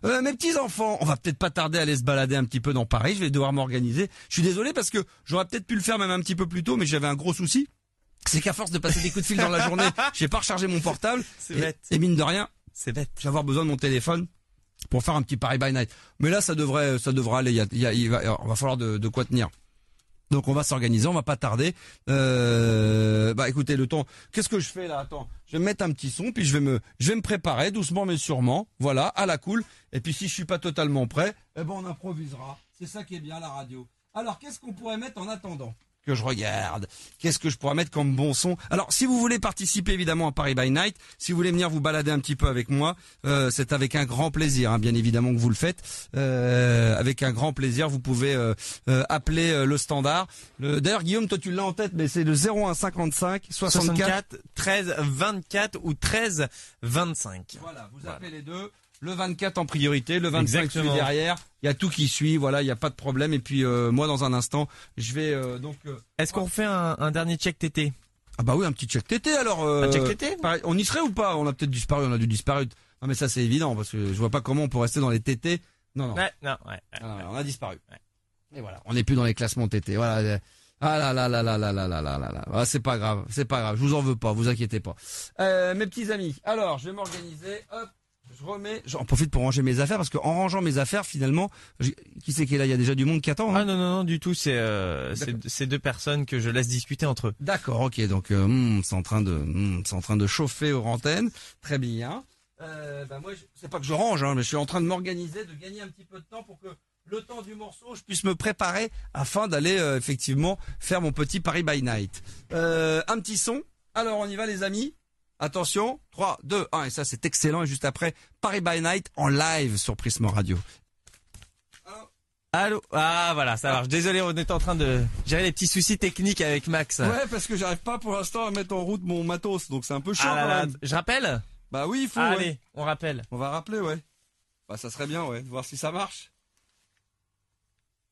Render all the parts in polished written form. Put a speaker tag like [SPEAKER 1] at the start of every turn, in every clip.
[SPEAKER 1] Mes petits enfants, on va peut-être pas tarder à aller se balader un petit peu dans Paris. Je vais devoir m'organiser. Je suis désolé parce que j'aurais peut-être pu le faire même un petit peu plus tôt, mais j'avais un gros souci. C'est qu'à force de passer des coups de fil dans la journée, j'ai pas rechargé mon portable.
[SPEAKER 2] C'est bête.
[SPEAKER 1] Et mine de rien,
[SPEAKER 2] C'est bête.
[SPEAKER 1] je vais avoir besoin de mon téléphone pour faire un petit Paris by Night. Mais là, ça devrait aller. Il va falloir de quoi tenir. Donc on va s'organiser, on va pas tarder. Écoutez, le temps. Qu'est-ce que je fais là? Attends, je vais me mettre un petit son, puis je vais me préparer doucement mais sûrement. Voilà, à la cool. Et puis si je suis pas totalement prêt, on improvisera. C'est ça qui est bien la radio. Alors qu'est-ce qu'on pourrait mettre en attendant que je regarde? Qu'est-ce que je pourrais mettre comme bon son? Alors, si vous voulez participer évidemment à Paris by Night, si vous voulez venir vous balader un petit peu avec moi, c'est avec un grand plaisir, hein, bien évidemment que vous le faites. Avec un grand plaisir, vous pouvez appeler le standard. D'ailleurs, Guillaume, toi tu l'as en tête, mais c'est le 01 55 64
[SPEAKER 2] 13 24 ou 13 25.
[SPEAKER 1] Voilà, vous appelez les deux. Le 24 en priorité, le 25
[SPEAKER 2] Exactement.
[SPEAKER 1] suit derrière. Il y a tout qui suit, voilà, il n'y a pas de problème. Et puis moi, dans un instant, je vais
[SPEAKER 2] Est-ce qu'on refait un dernier check TT?
[SPEAKER 1] Ah bah oui, un petit check TT alors.
[SPEAKER 2] Un check TT?
[SPEAKER 1] Pareil, on y serait ou pas? On a peut-être disparu, on a dû disparaître. Non mais ça c'est évident parce que je vois pas comment on peut rester dans les TT. Non.
[SPEAKER 2] Ouais.
[SPEAKER 1] Non, on a disparu. Ouais. Et voilà, on n'est plus dans les classements TT. Voilà. Ah là. Ah, c'est pas grave. Je vous en veux pas, vous inquiétez pas. Mes petits amis. Alors, je vais m'organiser. Hop. J'en profite pour ranger mes affaires parce qu'en rangeant mes affaires, finalement, qui c'est qui est là? Il y a déjà du monde qui attend. Hein.
[SPEAKER 2] Ah non, du tout. C'est deux personnes que je laisse discuter entre eux.
[SPEAKER 1] D'accord, ok. Donc c'est en train de chauffer aux antennes. Très bien. Moi, c'est pas que je range, hein, mais je suis en train de m'organiser, de gagner un petit peu de temps pour que le temps du morceau, je puisse me préparer afin d'aller effectivement faire mon petit Paris by Night. Un petit son. Alors on y va les amis. Attention, 3, 2, 1, et ça c'est excellent, et juste après, Paris by Night en live sur Prisma Radio.
[SPEAKER 2] Allô? Ah voilà, ça marche. Désolé, on est en train de gérer les petits soucis techniques avec Max.
[SPEAKER 1] Ouais, parce que j'arrive pas pour l'instant à mettre en route mon matos, donc c'est un peu chaud quand même.
[SPEAKER 2] Je rappelle?
[SPEAKER 1] Bah oui, il faut.
[SPEAKER 2] Allez,
[SPEAKER 1] ouais.
[SPEAKER 2] on rappelle.
[SPEAKER 1] On va rappeler, ouais. Bah ça serait bien, ouais, de voir si ça marche.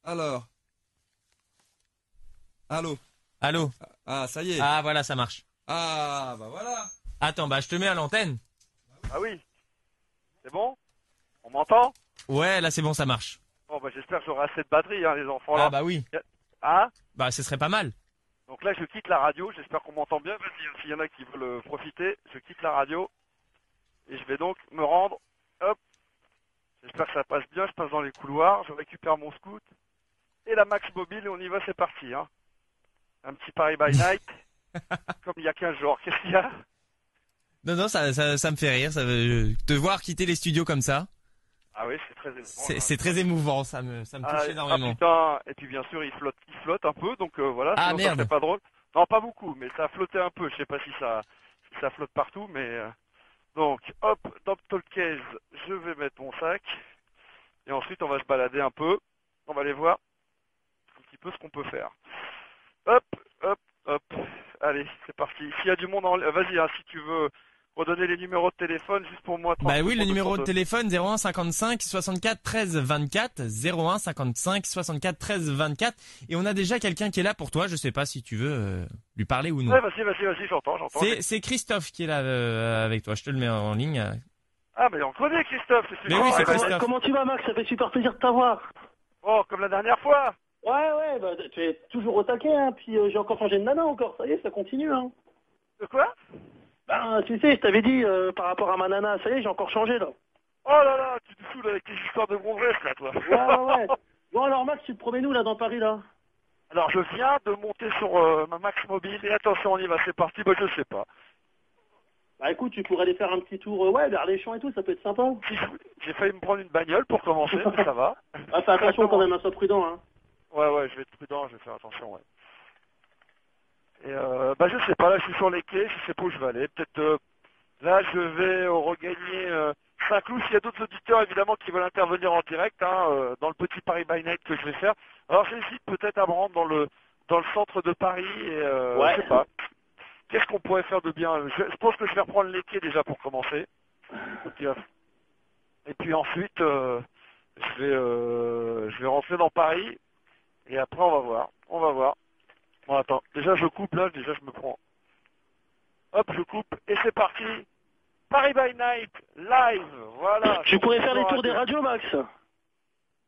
[SPEAKER 1] Alors. Allô?
[SPEAKER 2] Allô?
[SPEAKER 1] Ah, ça y est.
[SPEAKER 2] Ah voilà, ça marche.
[SPEAKER 1] Ah, bah voilà.
[SPEAKER 2] Attends, je te mets à l'antenne.
[SPEAKER 3] Ah oui. C'est bon? On m'entend?
[SPEAKER 2] Ouais, là c'est bon, ça marche.
[SPEAKER 3] Bon, j'espère que j'aurai assez de batterie, hein, les enfants là.
[SPEAKER 2] Ah bah oui.
[SPEAKER 3] Ah?
[SPEAKER 2] Bah ce serait pas mal.
[SPEAKER 3] Donc là, je quitte la radio. J'espère qu'on m'entend bien. Vas-y, s'il y en a qui veulent profiter, je quitte la radio. Et je vais donc me rendre. Hop. J'espère que ça passe bien. Je passe dans les couloirs. Je récupère mon scoot. Et la Max Mobile, et on y va, c'est parti. Hein. Un petit Paris by Night. Comme il y a 15 jours. Qu'est-ce qu'il y a?
[SPEAKER 2] Non, ça me fait rire. Ça veut te voir quitter les studios comme ça.
[SPEAKER 3] Ah oui, c'est très émouvant.
[SPEAKER 2] C'est très émouvant. Ça me touche énormément.
[SPEAKER 3] Ah putain. Et puis bien sûr, il flotte un peu. Donc voilà.
[SPEAKER 2] Ah
[SPEAKER 3] Sinon,
[SPEAKER 2] merde.
[SPEAKER 3] ça fait pas drôle. Non, pas beaucoup, mais ça a flotté un peu. Je sais pas si ça flotte partout, mais donc hop, dans le case, je vais mettre mon sac. Et ensuite, on va se balader un peu. On va aller voir un petit peu ce qu'on peut faire. Hop. Allez, c'est parti. S'il y a du monde vas-y, hein, si tu veux redonner les numéros de téléphone juste pour moi.
[SPEAKER 2] Bah oui, le numéro de téléphone 01 55 64 13 24 01 55 64 13 24 et on a déjà quelqu'un qui est là pour toi. Je sais pas si tu veux lui parler ou non.
[SPEAKER 3] Ouais, vas-y, j'entends.
[SPEAKER 2] C'est Christophe qui est là avec toi. Je te le mets en ligne.
[SPEAKER 3] Ah, mais on connaît Christophe.
[SPEAKER 2] Mais oui, c'est Christophe.
[SPEAKER 4] Comment tu vas, Max? Ça fait super plaisir de t'avoir.
[SPEAKER 3] Oh, comme la dernière fois.
[SPEAKER 4] Ouais, tu es toujours au taquet, hein. Puis j'ai encore changé de nana encore. Ça y est, ça continue, hein.
[SPEAKER 3] De quoi?
[SPEAKER 4] Ben, tu sais, je t'avais dit par rapport à ma nana, ça y est, j'ai encore changé là.
[SPEAKER 3] Oh là, tu te saoules avec tes histoires de gonzesse là, toi.
[SPEAKER 4] Ouais. Bon alors Max, tu te promets nous là dans Paris là?
[SPEAKER 3] Alors je viens de monter sur ma Max Mobile et attention, on y va, c'est parti. Bah je sais pas.
[SPEAKER 4] Bah écoute, tu pourrais aller faire un petit tour, vers les champs et tout, ça peut être sympa.
[SPEAKER 3] J'ai failli me prendre une bagnole pour commencer, mais ça va.
[SPEAKER 4] Ah, fais attention quand même, sois prudent, hein.
[SPEAKER 3] Ouais, je vais être prudent, je vais faire attention, ouais. Et je sais pas, là je suis sur les quais, je sais pas où je vais aller. Peut-être là je vais regagner Saint-Cloud. S'il y a d'autres auditeurs évidemment qui veulent intervenir en direct dans le petit Paris by Night que je vais faire. Alors j'hésite peut-être à me rendre dans le centre de Paris et je sais pas. Qu'est-ce qu'on pourrait faire de bien? Je pense que je vais reprendre les quais déjà pour commencer. Et puis ensuite je vais rentrer dans Paris et après on va voir. Bon, attends, déjà je coupe là, je me prends. Hop, je coupe et c'est parti Paris by Night, live, voilà.
[SPEAKER 4] Tu pourrais faire les tours des radios, Max.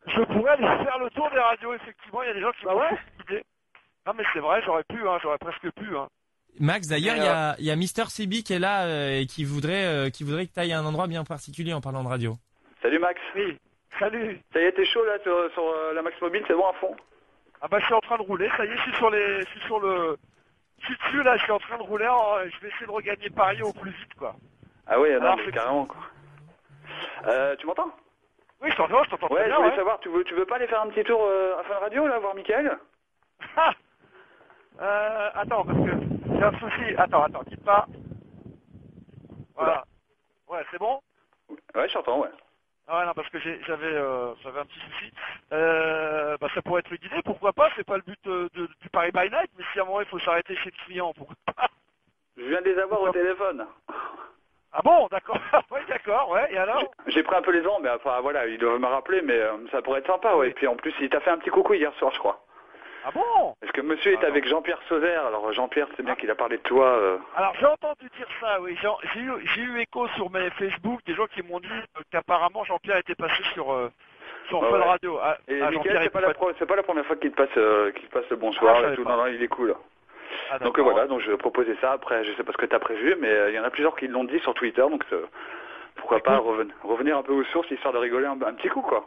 [SPEAKER 3] Je pourrais aller faire le tour des radios, effectivement, il y a des gens qui
[SPEAKER 4] Bah
[SPEAKER 3] m'ont
[SPEAKER 4] ouais.
[SPEAKER 3] fait l'idée. Non mais c'est vrai, j'aurais pu, hein, j'aurais presque pu. Hein.
[SPEAKER 2] Max, d'ailleurs,
[SPEAKER 3] Mais,
[SPEAKER 2] il y a Mister CB qui est là et qui voudrait que tu ailles à un endroit bien particulier en parlant de radio.
[SPEAKER 5] Salut Max.
[SPEAKER 3] Oui, salut.
[SPEAKER 5] Ça y est, t'es chaud là sur la Max Mobile, c'est bon à fond?
[SPEAKER 3] Ah bah je suis en train de rouler, ça y est, je suis dessus là, je suis en train de rouler, je vais essayer de regagner Paris au plus vite quoi.
[SPEAKER 5] Ah oui, non,
[SPEAKER 3] Alors,
[SPEAKER 5] mais
[SPEAKER 3] c'est-
[SPEAKER 5] carrément quoi. Tu m'entends?
[SPEAKER 3] Oui, je t'entends
[SPEAKER 5] Ouais,
[SPEAKER 3] très
[SPEAKER 5] je
[SPEAKER 3] bien,
[SPEAKER 5] voulais
[SPEAKER 3] ouais.
[SPEAKER 5] savoir, tu veux pas aller faire un petit tour à Fun Radio là, voir Mickaël?
[SPEAKER 3] Ah attends, parce que j'ai un souci, attends, quitte pas. Voilà. Ouais, c'est bon?
[SPEAKER 5] Ouais, je t'entends, ouais.
[SPEAKER 3] Ah ouais, non, parce que j'avais un petit souci. Bah ça pourrait être une idée, pourquoi pas, c'est pas le but du Paris by Night, mais si à un moment il faut s'arrêter chez le client, pourquoi pas?
[SPEAKER 5] Je viens de les avoir au téléphone.
[SPEAKER 3] Ah bon, d'accord, oui d'accord, ouais, et alors?
[SPEAKER 5] J'ai pris un peu les ans, mais enfin voilà, il doit me rappeler, mais ça pourrait être sympa, ouais. Et puis en plus, il t'a fait un petit coucou hier soir, je crois.
[SPEAKER 3] Ah bon?
[SPEAKER 5] Parce que monsieur est
[SPEAKER 3] Alors.
[SPEAKER 5] avec Jean-Pierre Sauzère, alors Jean-Pierre, c'est bien qu'il a parlé de toi.
[SPEAKER 3] Alors j'ai entendu dire ça, oui. J'ai eu écho sur mes Facebook des gens qui m'ont dit qu'apparemment Jean-Pierre était passé sur Fun
[SPEAKER 5] Ouais.
[SPEAKER 3] Radio.
[SPEAKER 5] Et
[SPEAKER 3] Ah,
[SPEAKER 5] Mickaël,
[SPEAKER 3] Jean-Pierre
[SPEAKER 5] c'est pas la première fois qu'il te passe le bonsoir
[SPEAKER 3] Ah, je
[SPEAKER 5] et
[SPEAKER 3] savais
[SPEAKER 5] tout.
[SPEAKER 3] pas.
[SPEAKER 5] Non, non, il est cool.
[SPEAKER 3] Ah,
[SPEAKER 5] Donc
[SPEAKER 3] d'accord.
[SPEAKER 5] voilà, donc je vais proposer ça. Après, je sais pas ce que t'as prévu, mais il y en a plusieurs qui l'ont dit sur Twitter, donc pourquoi pas revenir un peu aux sources histoire de rigoler un petit coup, quoi.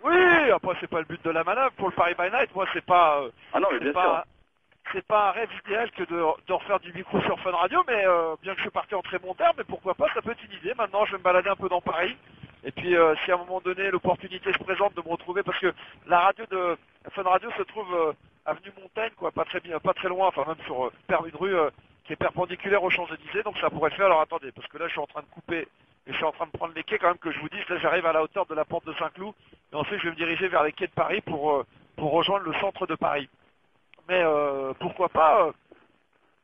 [SPEAKER 3] Oui, après c'est pas le but de la manœuvre pour le Paris by Night. Moi c'est pas
[SPEAKER 5] Ah non, mais bien sûr.
[SPEAKER 3] c'est pas un rêve idéal que de refaire du micro sur Fun Radio, mais bien que je suis parti en très bon terme, mais pourquoi pas, ça peut être une idée. Maintenant je vais me balader un peu dans Paris. Et puis si à un moment donné l'opportunité se présente de me retrouver, parce que la radio de Fun Radio se trouve avenue Montaigne, quoi, pas très loin, enfin même sur une rue qui est perpendiculaire aux Champs-Élysées, donc ça pourrait le faire. Alors attendez, parce que là je suis en train de couper et je suis en train de prendre les quais quand même que je vous dise. Là j'arrive à la hauteur de la porte de Saint-Cloud et ensuite je vais me diriger vers les quais de Paris pour rejoindre le centre de Paris. Mais pourquoi pas,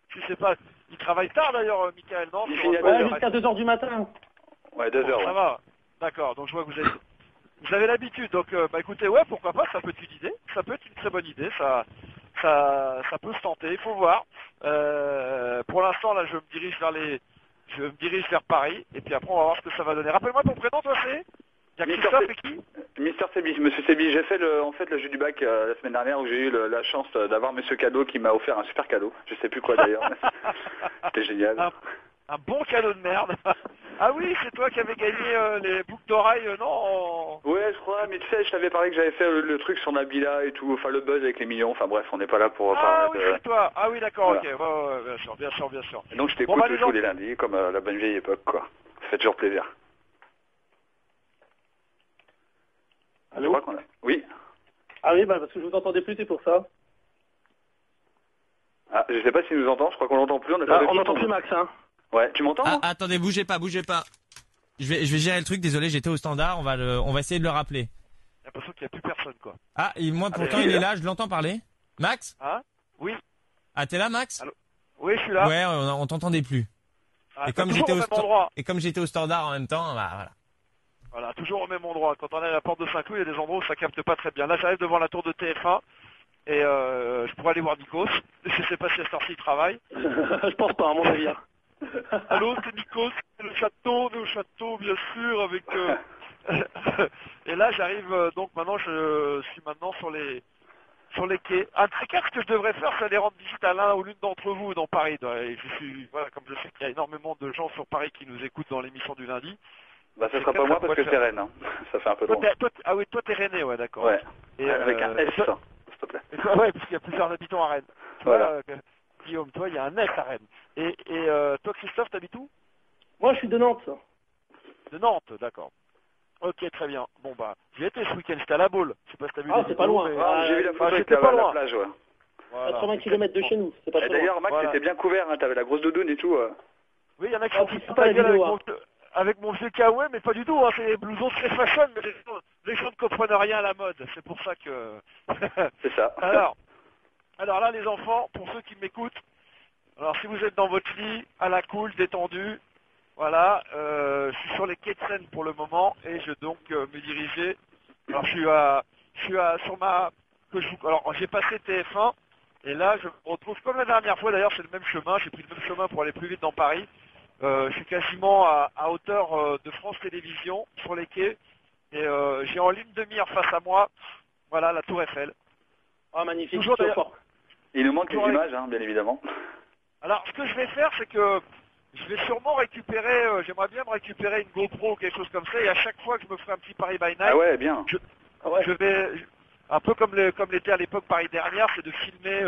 [SPEAKER 3] je sais pas, il travaille tard d'ailleurs, Mickaël, non?
[SPEAKER 5] Il
[SPEAKER 3] Sur-
[SPEAKER 5] finit à
[SPEAKER 4] Ouais,
[SPEAKER 5] 2 heures.
[SPEAKER 4] jusqu'à 2h du matin.
[SPEAKER 5] Ouais, 2 heures,
[SPEAKER 3] Ça
[SPEAKER 5] ouais.
[SPEAKER 3] va, d'accord, donc je vois que vous avez l'habitude, donc bah écoutez, ouais, pourquoi pas, ça peut être une idée, ça peut être une très bonne idée, ça peut se tenter, il faut voir. Pour l'instant, là, je me dirige vers Paris, et puis après, on va voir ce que ça va donner. Rappelle-moi ton prénom, toi, c'est? Il y a
[SPEAKER 5] Mister
[SPEAKER 3] Christophe et qui?
[SPEAKER 5] Mister Sébi, monsieur Sébi, j'ai fait le jeu du bac la semaine dernière où j'ai eu la chance d'avoir monsieur Cadeau qui m'a offert un super cadeau. Je sais plus quoi d'ailleurs. mais C'était génial.
[SPEAKER 3] Un bon cadeau de merde. Ah oui, c'est toi qui avais gagné les boucles d'oreilles, non?
[SPEAKER 5] Ouais, je crois, mais tu sais, je t'avais parlé que j'avais fait le truc sur Nabila et tout, enfin le buzz avec les millions, enfin bref, on n'est pas là pour
[SPEAKER 3] Ah
[SPEAKER 5] parler
[SPEAKER 3] oui,
[SPEAKER 5] de...
[SPEAKER 3] c'est toi. Ah oui, d'accord,
[SPEAKER 5] Voilà.
[SPEAKER 3] ok. Ouais, bien sûr.
[SPEAKER 5] Et donc je t'écoute
[SPEAKER 3] Bon, bah, les
[SPEAKER 5] tous les lundis, comme à la bonne vieille époque, quoi. Ça fait toujours plaisir. Je
[SPEAKER 4] Allô?
[SPEAKER 5] crois qu'on a... Oui.
[SPEAKER 4] Ah oui, bah parce que je vous entendais plus, c'est pour ça.
[SPEAKER 5] Ah, je sais pas s'il nous entend, je crois qu'on l'entend plus, on a
[SPEAKER 4] Ah,
[SPEAKER 5] perdu
[SPEAKER 4] on
[SPEAKER 5] le
[SPEAKER 4] n'entend
[SPEAKER 5] son.
[SPEAKER 4] plus Max, hein.
[SPEAKER 5] Ouais, tu m'entends?
[SPEAKER 2] Ah,
[SPEAKER 5] moi
[SPEAKER 2] attendez, bougez pas. Je vais gérer le truc, désolé, j'étais au standard, on va essayer de le rappeler.
[SPEAKER 3] J'ai l'impression qu'il n'y a plus personne, quoi.
[SPEAKER 2] Ah, et moi pourtant
[SPEAKER 5] Allez,
[SPEAKER 2] il est
[SPEAKER 5] là.
[SPEAKER 2] là, je l'entends parler. Max?
[SPEAKER 3] Hein? Oui.
[SPEAKER 2] Ah, t'es là, Max?
[SPEAKER 3] Allô? Oui, je suis là.
[SPEAKER 2] Ouais, on t'entendait plus.
[SPEAKER 3] Ah,
[SPEAKER 2] Et comme
[SPEAKER 3] toujours
[SPEAKER 2] j'étais
[SPEAKER 3] au
[SPEAKER 2] au
[SPEAKER 3] même
[SPEAKER 2] sta-
[SPEAKER 3] endroit.
[SPEAKER 2] Et comme j'étais au standard en même temps, bah voilà.
[SPEAKER 3] Voilà, toujours au même endroit. Quand on est à la porte de Saint-Cloud, il y a des endroits où ça capte pas très bien. Là, j'arrive devant la tour de TF1 et je pourrais aller voir Nikos. Je sais pas si à cette heure-ci il travaille.
[SPEAKER 4] Je pense pas, à mon avis. Hein.
[SPEAKER 3] Allô, c'est Nikos, c'est le château, on est au château, bien sûr, avec... Et là, j'arrive, donc maintenant, je suis maintenant sur les quais. Un de ces quatre, ce que je devrais faire, c'est aller rendre visite à l'un ou l'une d'entre vous dans Paris. Et je suis, voilà, comme je sais qu'il y a énormément de gens sur Paris qui nous écoutent dans l'émission du lundi.
[SPEAKER 5] Bah ça
[SPEAKER 3] C'est
[SPEAKER 5] sera
[SPEAKER 3] clair,
[SPEAKER 5] pas moi
[SPEAKER 3] ça
[SPEAKER 5] parce que
[SPEAKER 3] pourrait
[SPEAKER 5] c'est Rennes, hein. Ça fait un peu
[SPEAKER 3] Toi,
[SPEAKER 5] long.
[SPEAKER 3] ah oui, toi, t'es Rennais, ouais, d'accord.
[SPEAKER 5] Ouais,
[SPEAKER 3] Et,
[SPEAKER 5] avec un S, s'il
[SPEAKER 3] toi-
[SPEAKER 5] te plaît.
[SPEAKER 3] et toi, ouais, parce qu'il y a plusieurs habitants à Rennes. Toi,
[SPEAKER 5] Voilà.
[SPEAKER 3] Guillaume, toi, il y a un S à Rennes. Et toi, Christophe, t'habites où?
[SPEAKER 4] Moi, je suis de Nantes.
[SPEAKER 3] De Nantes, d'accord. Ok, très bien. Bon, bah, j'y étais ce week-end, j'étais à la Baule. Je sais pas si t'as vu.
[SPEAKER 4] Ah,
[SPEAKER 3] les
[SPEAKER 4] c'est pas
[SPEAKER 3] vidéos,
[SPEAKER 4] loin.
[SPEAKER 3] mais-
[SPEAKER 5] Ah, j'ai vu la photo avec
[SPEAKER 3] j'étais pas
[SPEAKER 5] la
[SPEAKER 3] loin.
[SPEAKER 5] plage, ouais.
[SPEAKER 3] Voilà.
[SPEAKER 4] 80 km de chez nous, c'est pas
[SPEAKER 5] Et
[SPEAKER 4] très loin.
[SPEAKER 5] d'ailleurs, Max,
[SPEAKER 3] Voilà.
[SPEAKER 5] t'étais bien couvert, hein, t'avais la grosse doudoune et tout.
[SPEAKER 3] Oui, il y en a qui
[SPEAKER 4] Ah,
[SPEAKER 3] sont
[SPEAKER 4] c'est
[SPEAKER 3] foutus
[SPEAKER 4] sympa,
[SPEAKER 3] la gueule
[SPEAKER 4] la
[SPEAKER 3] avec
[SPEAKER 4] vidéo,
[SPEAKER 3] avec mon vieux kawaii, mais pas du tout, hein, c'est des blousons très fashion, mais les gens ne comprennent rien à la mode, c'est pour ça que...
[SPEAKER 5] C'est ça.
[SPEAKER 3] Alors là, les enfants, pour ceux qui m'écoutent, alors si vous êtes dans votre lit, à la cool, détendu, voilà, je suis sur les quais de Seine pour le moment, et je donc me diriger, alors sur ma... Alors j'ai passé TF1, et là je me retrouve comme la dernière fois, d'ailleurs c'est le même chemin, j'ai pris le même chemin pour aller plus vite dans Paris. Je suis quasiment à hauteur de France Télévisions sur les quais. Et j'ai en ligne de mire face à moi, voilà, la Tour Eiffel.
[SPEAKER 4] Ah, magnifique.
[SPEAKER 3] Toujours
[SPEAKER 4] c'est
[SPEAKER 3] d'ailleurs.
[SPEAKER 4] fort.
[SPEAKER 5] Il nous manque les
[SPEAKER 3] Toujours
[SPEAKER 5] images, hein, bien évidemment.
[SPEAKER 3] Alors, ce que je vais faire, c'est que je vais sûrement récupérer, j'aimerais bien me récupérer une GoPro ou quelque chose comme ça, et à chaque fois que je me ferai un petit Paris by Night,
[SPEAKER 5] Ah ouais, bien.
[SPEAKER 4] Ah ouais.
[SPEAKER 3] je vais, un peu comme l'était à l'époque Paris dernière, c'est de filmer,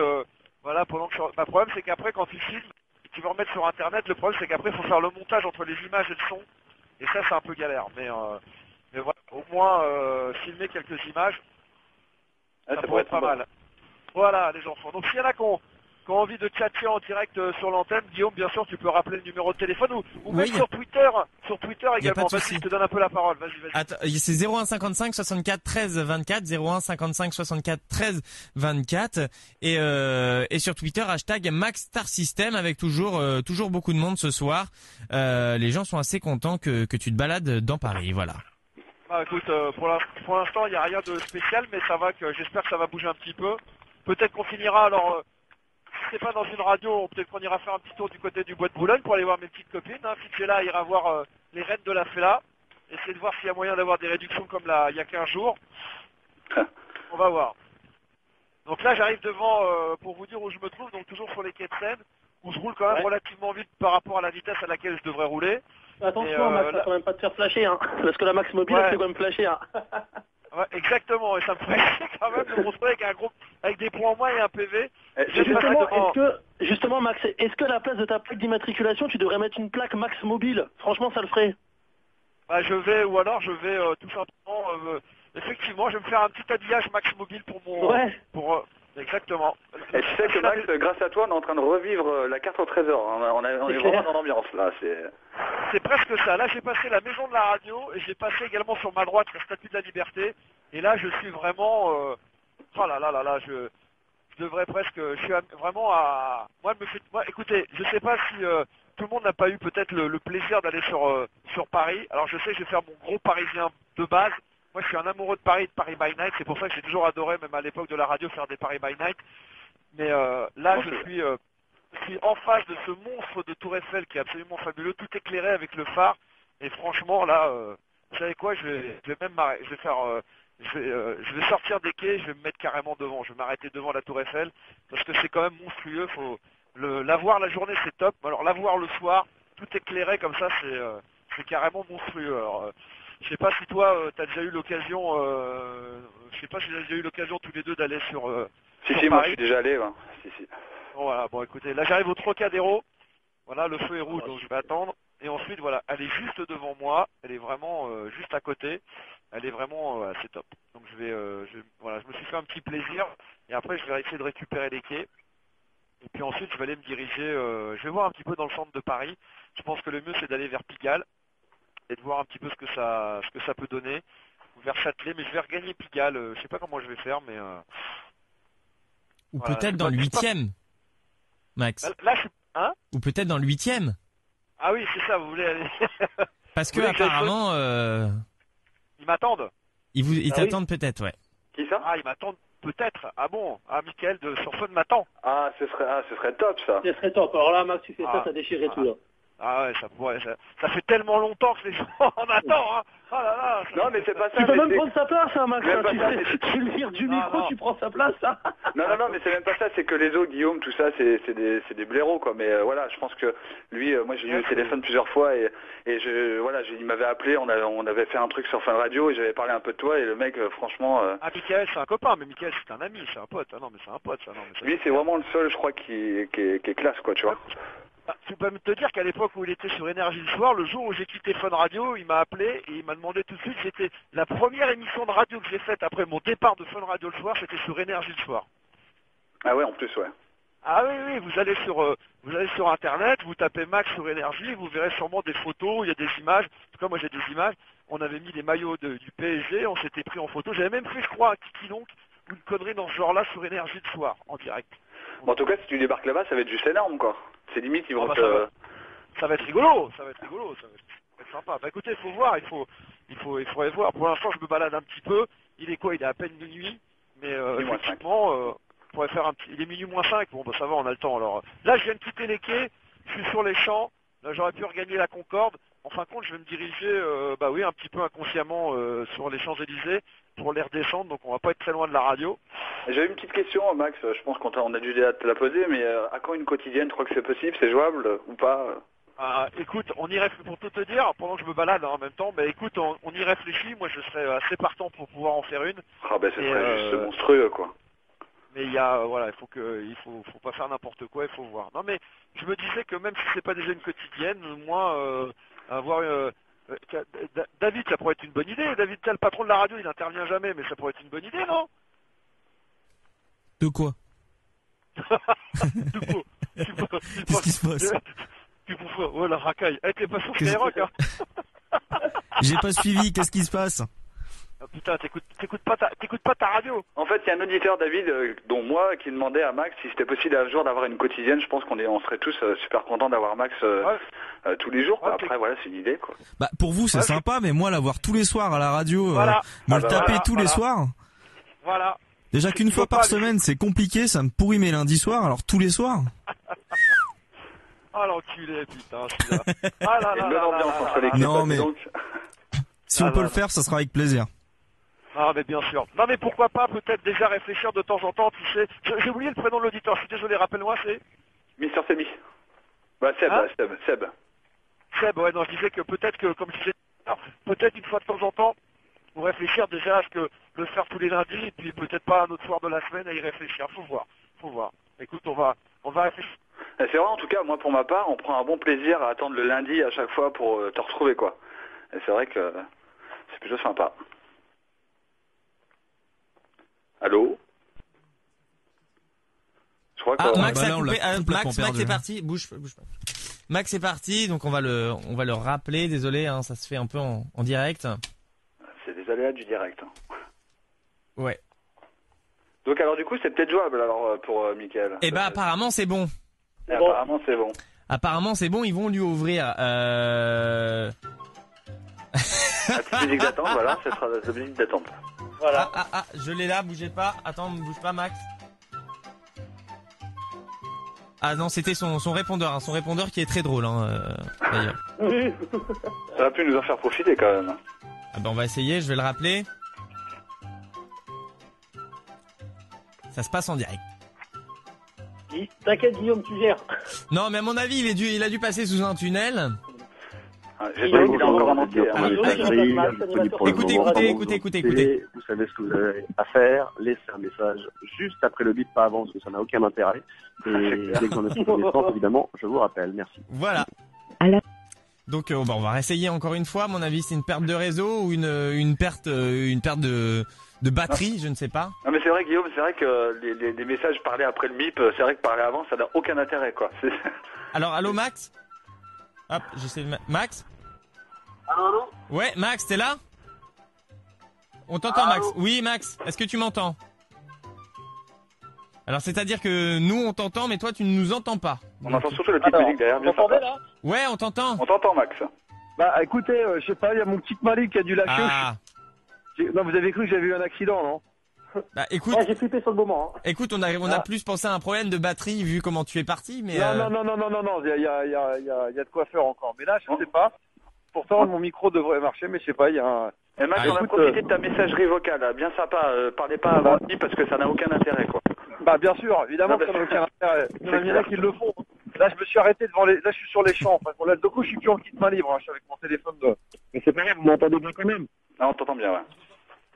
[SPEAKER 3] voilà, pendant que le problème, c'est qu'après, quand tu filmes, tu veux remettre sur Internet, le problème, c'est qu'après, il faut faire le montage entre les images et le son, et ça, c'est un peu galère, mais voilà, au moins, filmer quelques images,
[SPEAKER 5] Ah,
[SPEAKER 3] ça
[SPEAKER 5] ça
[SPEAKER 3] pourrait être pas
[SPEAKER 5] sympa.
[SPEAKER 3] mal. Voilà, les enfants. Donc, s'il y en a qui ont envie de chatter en direct sur l'antenne, Guillaume, bien sûr, tu peux rappeler le numéro de téléphone ou même
[SPEAKER 2] Oui,
[SPEAKER 3] sur Twitter
[SPEAKER 2] y a
[SPEAKER 3] également.
[SPEAKER 2] pas de
[SPEAKER 3] Vas-y,
[SPEAKER 2] souci.
[SPEAKER 3] je te donne un peu la parole. Vas-y, vas-y.
[SPEAKER 2] Attends, c'est 01 55 64 13 24, 01 55 64 13 24 et sur Twitter hashtag Max Star System avec toujours beaucoup de monde ce soir. Les gens sont assez contents que tu te balades dans Paris, voilà.
[SPEAKER 3] Bah, écoute, pour l'instant, il n'y a rien de spécial, mais ça va que j'espère que ça va bouger un petit peu. Peut-être qu'on finira alors. Si c'est pas dans une radio, peut-être qu'on ira faire un petit tour du côté du Bois de Boulogne pour aller voir mes petites copines. Hein. Fitchella ira voir les reines de la Fela. Essayer de voir s'il y a moyen d'avoir des réductions comme il y a 15 jours. On va voir. Donc là, j'arrive devant, pour vous dire où je me trouve, donc toujours sur les quais de Seine, où je roule quand même
[SPEAKER 4] Ouais.
[SPEAKER 3] relativement vite par rapport à la vitesse à laquelle je devrais rouler.
[SPEAKER 4] Attention,
[SPEAKER 3] Et,
[SPEAKER 4] Max,
[SPEAKER 3] là-
[SPEAKER 4] quand même pas te faire flasher, hein. Parce que la Max Mobile,
[SPEAKER 3] Ouais.
[SPEAKER 4] elle fait quand même flasher, hein.
[SPEAKER 3] Ouais, exactement, et ça me ferait chier quand même de me retrouver avec des points en moins et un PV.
[SPEAKER 5] Eh,
[SPEAKER 3] Je
[SPEAKER 5] j'ai-
[SPEAKER 3] passe devant-
[SPEAKER 4] Justement, Max, est-ce que à la place de ta plaque d'immatriculation, tu devrais mettre une plaque Max Mobile? Franchement, ça le ferait.
[SPEAKER 3] Bah, je vais tout simplement, effectivement, je vais me faire un petit habillage Max Mobile pour mon,
[SPEAKER 4] Ouais.
[SPEAKER 3] exactement.
[SPEAKER 5] Et tu sais que Max, grâce à toi, on est en train de revivre la carte au trésor. On est
[SPEAKER 4] C'est
[SPEAKER 5] vraiment
[SPEAKER 4] clair.
[SPEAKER 5] dans l'ambiance là.
[SPEAKER 3] C'est presque ça. Là, j'ai passé la maison de la radio et j'ai passé également sur ma droite la Statue de la Liberté. Et là, je suis vraiment, oh là là là là, je devrais presque, je suis vraiment à, moi, écoutez, je sais pas si tout le monde n'a pas eu peut-être le plaisir d'aller sur Paris. Alors, je sais que je vais faire mon gros Parisien de base. Moi, je suis un amoureux de Paris by Night. C'est pour ça que j'ai toujours adoré, même à l'époque de la radio, faire des Paris by Night. Mais là, je suis en face de ce monstre de Tour Eiffel qui est absolument fabuleux, tout éclairé avec le phare. Et franchement, là, vous savez quoi, je vais même je vais faire, je vais sortir des quais, je vais me mettre carrément devant. Je vais m'arrêter devant la Tour Eiffel parce que c'est quand même monstrueux. La voir la journée, c'est top. Alors la voir le soir, tout éclairé comme ça, c'est carrément monstrueux. Alors, je sais pas si toi, t'as déjà eu l'occasion, je sais pas si vous avez déjà eu l'occasion tous les deux d'aller sur
[SPEAKER 5] Si,
[SPEAKER 3] sur
[SPEAKER 5] si, moi je
[SPEAKER 3] Paris.
[SPEAKER 5] suis déjà allé. Ouais. Si.
[SPEAKER 3] Bon, voilà, bon écoutez, là j'arrive au Trocadéro, voilà, le feu est rouge donc je vais attendre, et ensuite voilà, elle est juste devant moi, elle est vraiment juste à côté, elle est vraiment, voilà, c'est top. Donc voilà, je me suis fait un petit plaisir, et après je vais essayer de récupérer les quais, et puis ensuite je vais aller me diriger, je vais voir un petit peu dans le centre de Paris, je pense que le mieux c'est d'aller vers Pigalle, et de voir un petit peu ce que ça peut donner, ou vers Châtelet, mais je vais regagner Pigalle, je sais pas comment je vais faire, mais...
[SPEAKER 2] Ou
[SPEAKER 3] voilà,
[SPEAKER 2] peut-être
[SPEAKER 3] je
[SPEAKER 2] dans le
[SPEAKER 3] sais pas-
[SPEAKER 2] 8e, Max.
[SPEAKER 3] Là je suis... Hein?
[SPEAKER 2] Ou peut-être dans le 8e.
[SPEAKER 3] Ah oui, c'est ça, vous voulez aller...
[SPEAKER 2] Parce que
[SPEAKER 3] Vous voulez que j'aille
[SPEAKER 2] apparemment,
[SPEAKER 3] Ils m'attendent.
[SPEAKER 2] ils
[SPEAKER 4] Ah oui.
[SPEAKER 2] t'attendent peut-être, ouais.
[SPEAKER 5] Qui ça?
[SPEAKER 3] Ah, ils m'attendent peut-être. Ah bon? Ah, Mickaël sur Fun m'attend.
[SPEAKER 5] Ah, ce serait top ça.
[SPEAKER 4] Ce serait top. Alors là, Max, tu fais ça,
[SPEAKER 3] Ah.
[SPEAKER 4] ça déchirait
[SPEAKER 3] Ah.
[SPEAKER 4] tout, là.
[SPEAKER 3] Ah ouais, ça pourrait. Ça fait tellement longtemps que les gens en attendent. Hein. Oh là là.
[SPEAKER 5] Non, mais c'est pas ça.
[SPEAKER 4] Tu peux
[SPEAKER 5] mais
[SPEAKER 4] même
[SPEAKER 5] c'est-
[SPEAKER 4] prendre sa place, hein, Max.
[SPEAKER 5] Même
[SPEAKER 4] hein,
[SPEAKER 5] pas
[SPEAKER 4] tu
[SPEAKER 5] ça,
[SPEAKER 4] sais,
[SPEAKER 5] mais-
[SPEAKER 4] tu le vires du
[SPEAKER 3] Non,
[SPEAKER 4] micro,
[SPEAKER 3] non.
[SPEAKER 4] tu prends sa place, hein.
[SPEAKER 5] Non, mais c'est même pas ça. C'est que les autres, Guillaume, tout ça, c'est des blaireaux quoi. Mais voilà, je pense que lui, moi j'ai eu le téléphone plusieurs fois et il m'avait appelé. On avait fait un truc sur Fun Radio et j'avais parlé un peu de toi et le mec, franchement.
[SPEAKER 3] Ah, Mickaël, c'est un copain, mais Mickaël, c'est un ami, c'est un pote. Ah non, mais c'est un pote, ça. Non, mais ça...
[SPEAKER 5] Lui, c'est vraiment le seul, je crois, qui est classe, quoi, tu vois.
[SPEAKER 3] Ah, tu peux me te dire qu'à l'époque où il était sur Énergie le soir, le jour où j'ai quitté Fun Radio, il m'a appelé et il m'a demandé tout de suite, c'était la première émission de radio que j'ai faite après mon départ de Fun Radio le soir, c'était sur Énergie le soir.
[SPEAKER 5] Ah ouais, en plus, ouais.
[SPEAKER 3] Ah oui, vous allez sur Internet, vous tapez Max sur Énergie, vous verrez sûrement des photos, il y a des images. En tout cas, moi j'ai des images. On avait mis les maillots du PSG, on s'était pris en photo. J'avais même fait, je crois, un Kiki Lonk ou une connerie dans ce genre-là sur Énergie le soir, en direct.
[SPEAKER 5] Bon, en tout cas, si tu débarques là-bas, ça va être juste énorme, quoi. C'est limite, ils vont
[SPEAKER 3] Ah bah,
[SPEAKER 5] te...
[SPEAKER 3] ça va être rigolo, ça va être sympa. Bah écoutez, il faut voir, il faudrait voir. Pour l'instant, je me balade un petit peu. Il est quoi? Il est à peine minuit, mais
[SPEAKER 5] Minuit moins
[SPEAKER 3] effectivement, on pourrait faire un petit. Il est minuit moins 5. Bon, bah ça va, on a le temps. Alors là, je viens de quitter les quais. Je suis sur les champs. Là, j'aurais pu regagner la Concorde. En fin de compte, je vais me diriger, un petit peu inconsciemment sur les Champs-Élysées pour les redescendre. Donc, on va pas être très loin de la radio.
[SPEAKER 5] J'avais une petite question, Max. Je pense qu'on a dû te la poser, mais à quand une quotidienne? Tu crois que c'est possible? C'est jouable ou pas?
[SPEAKER 3] Écoute, on y réfléchit, pour tout te dire, pendant que je me balade en même temps, mais écoute, on y réfléchit. Moi, je serais assez partant pour pouvoir en faire une.
[SPEAKER 5] Ah ce serait juste monstrueux, quoi.
[SPEAKER 3] Mais il y a, il faut pas faire n'importe quoi, il faut voir. Non, mais je me disais que même si c'est pas déjà une quotidienne, moi, David, ça pourrait être une bonne idée. David, le patron de la radio, il n'intervient jamais, mais ça pourrait être une bonne idée, non?
[SPEAKER 2] De quoi?
[SPEAKER 6] Qu'est-ce qui se passe?
[SPEAKER 3] Tu bouffes, oh la racaille. T'es pas sur Skyrock, hein?
[SPEAKER 6] J'ai pas suivi, qu'est-ce qui se passe?
[SPEAKER 3] Ah, putain, t'écoutes pas ta radio.
[SPEAKER 5] En fait, il y a un auditeur, David, dont moi, qui demandait à Max si c'était possible un jour d'avoir une quotidienne. Je pense on serait tous super contents d'avoir Max tous les jours. Quoi. Après, voilà, c'est une idée, quoi.
[SPEAKER 6] Bah, pour vous, c'est sympa, mais moi, l'avoir tous les soirs à la radio, me le taper tous les soirs.
[SPEAKER 3] Voilà.
[SPEAKER 6] Déjà qu'une fois par semaine, c'est compliqué, ça me pourrit mes lundis soirs, alors tous les soirs.
[SPEAKER 3] Ah, l'enculé, putain, celui-là. Ah là là.
[SPEAKER 5] Une bonne ambiance entre l'équipe.
[SPEAKER 6] Non, mais
[SPEAKER 5] donc.
[SPEAKER 6] si on peut le faire, ça sera avec plaisir.
[SPEAKER 3] Ah, mais bien sûr. Non, mais pourquoi pas peut-être déjà réfléchir de temps en temps, tu sais. J'ai oublié le prénom de l'auditeur, je suis désolé, rappelle-moi, c'est
[SPEAKER 5] Mister Sebi. Bah, Seb,
[SPEAKER 3] hein?
[SPEAKER 5] Seb.
[SPEAKER 3] Seb, ouais, non, je disais que peut-être que, comme je disais, peut-être une fois de temps en temps, pour réfléchir déjà à ce que le faire tous les lundis, et puis peut-être pas un autre soir de la semaine à y réfléchir. Faut voir. Écoute, on va réfléchir.
[SPEAKER 5] C'est vrai, en tout cas, moi, pour ma part, on prend un bon plaisir à attendre le lundi à chaque fois pour te retrouver, quoi. Et c'est vrai que c'est plutôt sympa. Allô? Je crois que...
[SPEAKER 2] Max a
[SPEAKER 6] là, on l'a
[SPEAKER 2] coupé.
[SPEAKER 6] complètement
[SPEAKER 2] Max
[SPEAKER 6] perdu.
[SPEAKER 2] est parti. Bouge pas. Max est parti, donc on va le rappeler. Désolé, hein, ça se fait un peu en direct.
[SPEAKER 5] C'est des aléas du direct. Hein.
[SPEAKER 2] Ouais.
[SPEAKER 5] Donc alors du coup, c'est peut-être jouable alors pour Mickaël.
[SPEAKER 2] Eh ben apparemment c'est bon.
[SPEAKER 5] Apparemment c'est bon.
[SPEAKER 2] Apparemment c'est bon, ils vont lui ouvrir.
[SPEAKER 5] La petite musique d'attente, voilà, ce sera la musique d'attente.
[SPEAKER 3] Voilà.
[SPEAKER 2] Je l'ai là, bougez pas. Attends, ne bouge pas, Max. Ah non, c'était son répondeur, hein, son répondeur qui est très drôle, hein, d'ailleurs.
[SPEAKER 5] Ça va pu nous en faire profiter quand même.
[SPEAKER 2] Ah ben on va essayer, je vais le rappeler. Ça se passe en direct.
[SPEAKER 4] T'inquiète, Guillaume, tu gères.
[SPEAKER 2] Non, mais à mon avis, il a dû passer sous un tunnel.
[SPEAKER 5] J'espère qu'il est encore en entier.
[SPEAKER 2] Écoutez.
[SPEAKER 7] Vous savez ce que vous avez à faire. Laissez un message juste après le bip, pas avant, parce que ça n'a aucun intérêt. Et dès que j'en ai connaissance, évidemment, je vous rappelle. Merci.
[SPEAKER 2] Voilà. Donc on va réessayer encore une fois. À mon avis, c'est une perte de réseau ou une perte de batterie, je ne sais pas.
[SPEAKER 5] Non mais c'est vrai, Guillaume, c'est vrai que les messages parlés après le bip, c'est vrai que parler avant, ça n'a aucun intérêt, quoi.
[SPEAKER 2] Alors, allô, Max? Hop, j'essaie de... Max?
[SPEAKER 4] Allô?
[SPEAKER 2] Ouais, Max, t'es là? On t'entend, Max. Oui, Max, est-ce que tu m'entends? Alors, c'est-à-dire que nous, on t'entend, mais toi, tu ne nous entends pas.
[SPEAKER 5] On entend surtout la petite musique derrière, bien
[SPEAKER 4] Vous m'entendez
[SPEAKER 5] sympa.
[SPEAKER 4] là?
[SPEAKER 2] Ouais, on t'entend.
[SPEAKER 5] On t'entend, Max.
[SPEAKER 8] Bah écoutez, je sais pas, il y a mon petit Mali qui a dû lâcher.
[SPEAKER 2] Ah,
[SPEAKER 8] Non, vous avez cru que j'avais eu un accident, non?
[SPEAKER 2] bah écoute,
[SPEAKER 4] Ouais, j'ai flippé sur le moment. Hein.
[SPEAKER 2] écoute, on a plus pensé à un problème de batterie vu comment tu es parti, mais...
[SPEAKER 8] Non, il y a de quoi faire encore. Mais là, je sais pas. Pourtant, mon micro devrait marcher, mais je sais pas, il y a un...
[SPEAKER 5] Et Max,
[SPEAKER 2] Ah,
[SPEAKER 5] on a profité de ta messagerie vocale, là. Bien sympa. Parlez pas avant le bip parce que ça n'a aucun intérêt, quoi.
[SPEAKER 8] Bah bien sûr, évidemment,
[SPEAKER 5] Non,
[SPEAKER 8] ça n'a aucun intérêt. Il y en a qui le font. Là, je me suis arrêté devant les... Là, je suis sur les champs. Enfin, bon, là, du coup, je suis plus en kit main libre. Hein. Je suis avec mon téléphone de... Mais c'est pas grave, vous m'entendez bien quand même.
[SPEAKER 5] Ah, on t'entend bien, ouais.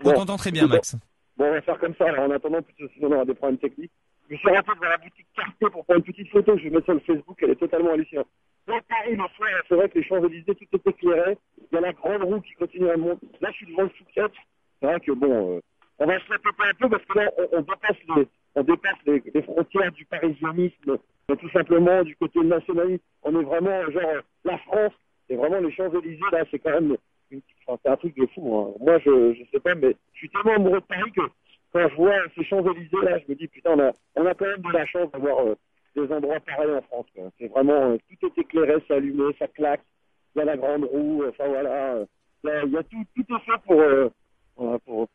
[SPEAKER 2] on t'entend très bien, Max.
[SPEAKER 8] Bon, on va faire comme ça, alors, en attendant, puisque sinon on aura des problèmes techniques. Je me suis arrêté devant la boutique Cartier pour prendre une petite photo, je vais mettre sur le Facebook, elle est totalement hallucinante. Là, Paris, ma foi, c'est vrai que les Champs-Élysées, tout est éclairé. Il y a la grande roue qui continue à monter. Là, je suis devant le Fouquet. C'est vrai que bon, on va se la péter un peu parce que là, on dépasse les frontières du parisianisme, mais tout simplement du côté nationaliste. On est vraiment, genre, la France, et vraiment les Champs-Élysées, là, c'est quand même... c'est un truc de fou. Hein. Moi, je sais pas, mais je suis tellement amoureux de Paris que quand je vois ces Champs-Élysées, là, je me dis, putain, on a quand même de la chance d'avoir des endroits pareils en France. Quoi. C'est vraiment, tout est éclairé, c'est allumé, ça claque. Il y a la grande roue, enfin voilà. Il y a tout est fait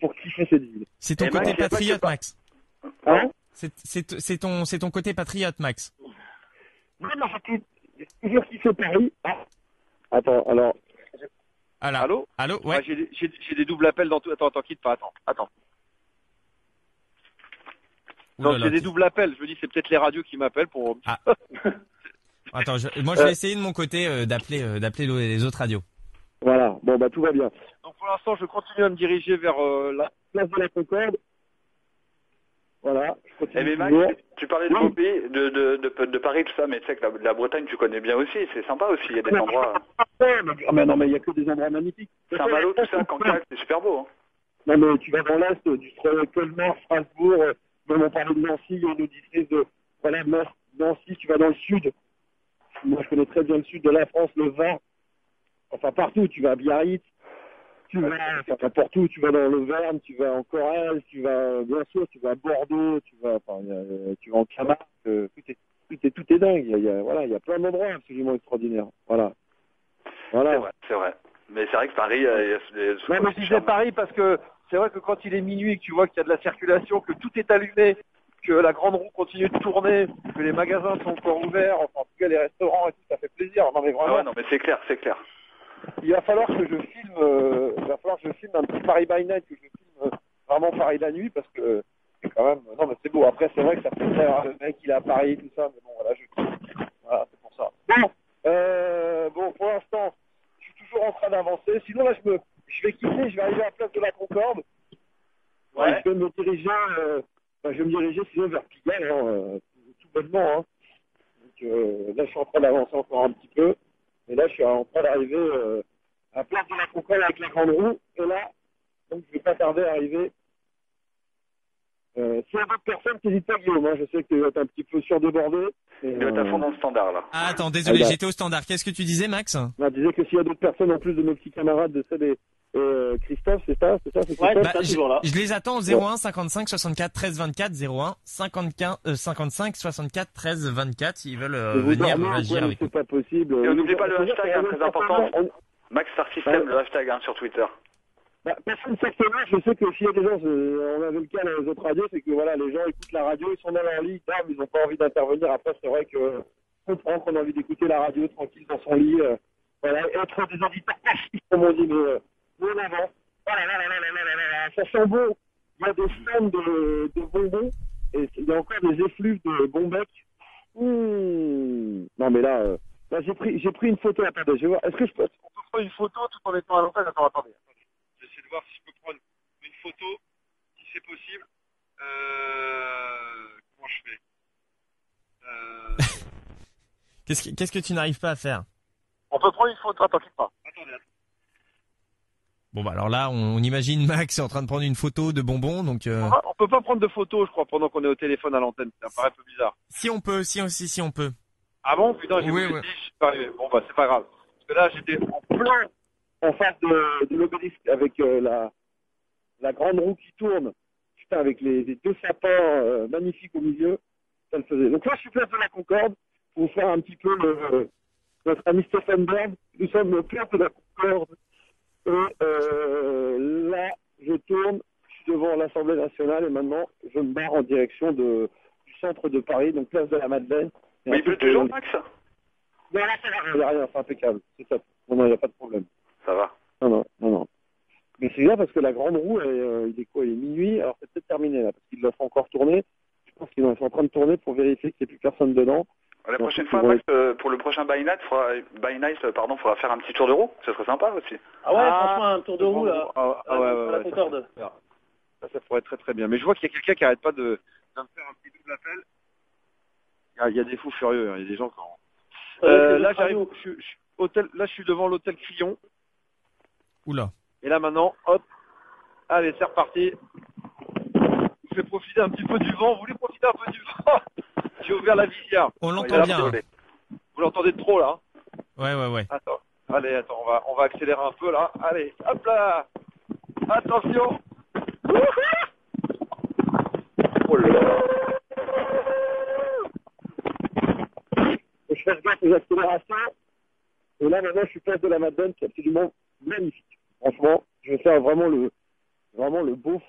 [SPEAKER 8] pour kiffer cette ville.
[SPEAKER 2] C'est ton
[SPEAKER 5] Et
[SPEAKER 2] côté
[SPEAKER 5] Max, y a pas
[SPEAKER 2] patriote,
[SPEAKER 5] que-
[SPEAKER 2] Max.
[SPEAKER 8] Hein?
[SPEAKER 2] C'est ton côté patriote, Max.
[SPEAKER 8] Non, mais toujours kiffer Paris. Ah. Attends, alors.
[SPEAKER 9] Allô?
[SPEAKER 2] Allô, ouais.
[SPEAKER 9] Ah, j'ai des doubles appels dans tout. Attends, quitte pas, attends. Non, j'ai des doubles appels. Je me dis, c'est peut-être les radios qui m'appellent pour.
[SPEAKER 2] Ah. Attends, moi je vais essayer de mon côté d'appeler les autres radios.
[SPEAKER 8] Voilà, bon bah tout va bien.
[SPEAKER 9] Donc pour l'instant, je continue à me diriger vers la
[SPEAKER 8] place de la Concorde. Voilà.
[SPEAKER 5] Mais Max, tu parlais de beau pays, de Paris, tout ça, mais tu sais que la Bretagne, tu connais bien aussi. C'est sympa aussi. Il y a des endroits.
[SPEAKER 8] Mais non, mais il y a que des endroits magnifiques.
[SPEAKER 5] Saint-Malo, tout ça, Cancac, c'est super beau. Hein.
[SPEAKER 8] Non, mais tu vas dans l'Est, du Colmar, Strasbourg, même on parlait de Nancy, il y a une auditrice de, voilà, Nancy, tu vas dans le sud. Moi, je connais très bien le sud de la France, le Var. Enfin, partout, tu vas à Biarritz, tu vas, n'importe où, tu vas dans l'Auvergne, tu vas en Corrèze, tu vas, bien sûr, tu vas à Bordeaux, tu vas en Camargue, tout est dingue. Il y a plein d'endroits absolument extraordinaires. Voilà.
[SPEAKER 5] C'est vrai. Mais c'est vrai que Paris, il y a des...
[SPEAKER 9] Ouais, mais je disais Paris parce que c'est vrai que quand il est minuit, que tu vois qu'il y a de la circulation, que tout est allumé, que la grande roue continue de tourner, que les magasins sont encore ouverts, enfin, en tout cas les restaurants et tout, ça fait plaisir. Non, mais vraiment.
[SPEAKER 5] Ah ouais, non, mais c'est clair.
[SPEAKER 9] Il va falloir que je filme un petit Paris by Night, que je filme vraiment Paris la nuit, parce que c'est quand même, non, mais c'est beau. Après, c'est vrai que ça fait très, le mec, il est à Paris, tout ça, mais bon, voilà, voilà, c'est pour ça. Bon, pour l'instant, je suis toujours en train d'avancer. Sinon, là, je vais quitter, je vais arriver à la place de la Concorde. Ouais. Je vais me diriger, sinon vers Pigalle, tout bonnement, hein. Donc, là, je suis en train d'avancer encore un petit peu. Et là, je suis en train d'arriver à la place de la Concorde avec la grande roue. Et là, donc, je vais pas tarder à arriver. S'il y a d'autres personnes, n'hésite pas, Guillaume. Hein. Je sais que tu vas être un petit peu surdébordé.
[SPEAKER 5] Il va être à fond dans le standard, là.
[SPEAKER 2] Ah, attends, désolé, j'étais au standard. Qu'est-ce que tu disais, Max?
[SPEAKER 8] Je disais que s'il y a d'autres personnes, en plus de nos petits camarades de celle Christophe, c'est ça?
[SPEAKER 2] Je les attends au 01 55 64 13 24, 01 55 64 13 24, ils veulent venir réagir avec nous.
[SPEAKER 8] C'est pas possible.
[SPEAKER 5] Et n'oubliez pas le hashtag, très important. Max Star System, le hashtag sur Twitter.
[SPEAKER 8] Personne certainement, je sais que s'il y a des gens, on avait le cas dans les autres radios, c'est que voilà, les gens écoutent la radio, ils sont dans leur lit, ils n'ont pas envie d'intervenir. Après, c'est vrai que on comprend qu'on a envie d'écouter la radio tranquille dans son lit, voilà, être des auditeurs passifs, comme on dit, mais en avant. Ça sent bon. Il y a des fans de bonbons et il y a encore des effluves de bonbec. Non mais là j'ai pris une photo. Attendez, je vais voir. Est-ce que on peut prendre une photo tout en étant à l'antenne? Attendez. Je vais essayer de voir si je peux prendre une photo, si c'est possible. Comment je fais
[SPEAKER 2] Qu'est-ce que tu n'arrives pas à faire?
[SPEAKER 8] On peut prendre une photo. Attends, quitte pas. Attendez.
[SPEAKER 2] Bon bah alors là, on imagine Max est en train de prendre une photo de bonbons, donc.
[SPEAKER 9] On peut pas prendre de photos, je crois, pendant qu'on est au téléphone à l'antenne. Ça me paraît un peu bizarre.
[SPEAKER 2] Si on peut, si on peut.
[SPEAKER 9] Ah bon, putain, j'ai oublié, je suis pas arrivé. Bon bah c'est pas grave. Parce que là, j'étais en plein en face de l'obélisque avec la grande roue qui tourne. Putain, avec les deux sapins magnifiques au milieu. Ça le faisait. Donc là, je suis place de la Concorde pour faire un petit peu notre ami Stéphane Bern. Nous sommes place de la Concorde. Et là, je tourne, je suis devant l'Assemblée nationale et maintenant, je me barre en direction du centre de Paris, donc place de la Madeleine.
[SPEAKER 5] Mais il pleut toujours, Max?
[SPEAKER 8] Non, là, ça va, il n'y a rien, c'est impeccable. C'est ça. Non, il n'y a pas de problème.
[SPEAKER 5] Ça va.
[SPEAKER 8] Non. Mais c'est bien parce que la grande roue, il est quoi? Il est minuit, alors c'est peut-être terminé là, parce qu'ils la font encore tourner. Je pense qu'ils sont en train de tourner pour vérifier qu'il n'y ait plus personne dedans.
[SPEAKER 5] La prochaine fois, Max, pour le prochain By Night, faudra faire un petit tour de roue. Ce serait sympa aussi.
[SPEAKER 4] Ah ouais, franchement, un tour de roue là.
[SPEAKER 9] Ouais,
[SPEAKER 4] la Concorde.
[SPEAKER 9] Ça pourrait être très très bien. Mais je vois qu'il y a quelqu'un qui arrête pas de me faire un petit double appel. Il y a des fous furieux, il y a des gens qui là, j'arrive, je suis devant l'hôtel Crillon.
[SPEAKER 2] Oula.
[SPEAKER 9] Et là maintenant, hop, allez, c'est reparti. Je vais profiter un petit peu du vent. Vous voulez profiter un peu du vent? J'ai ouvert la visière.
[SPEAKER 2] On l'entend bien.
[SPEAKER 9] Vous l'entendez de trop là?
[SPEAKER 2] Ouais.
[SPEAKER 9] Attends, on va accélérer un peu là. Allez, hop là. Attention. Oh là là. Je fais gaffe aux accélérations. Et là maintenant, je suis place de la Madeleine, qui est absolument magnifique. Franchement, je vais faire vraiment le beau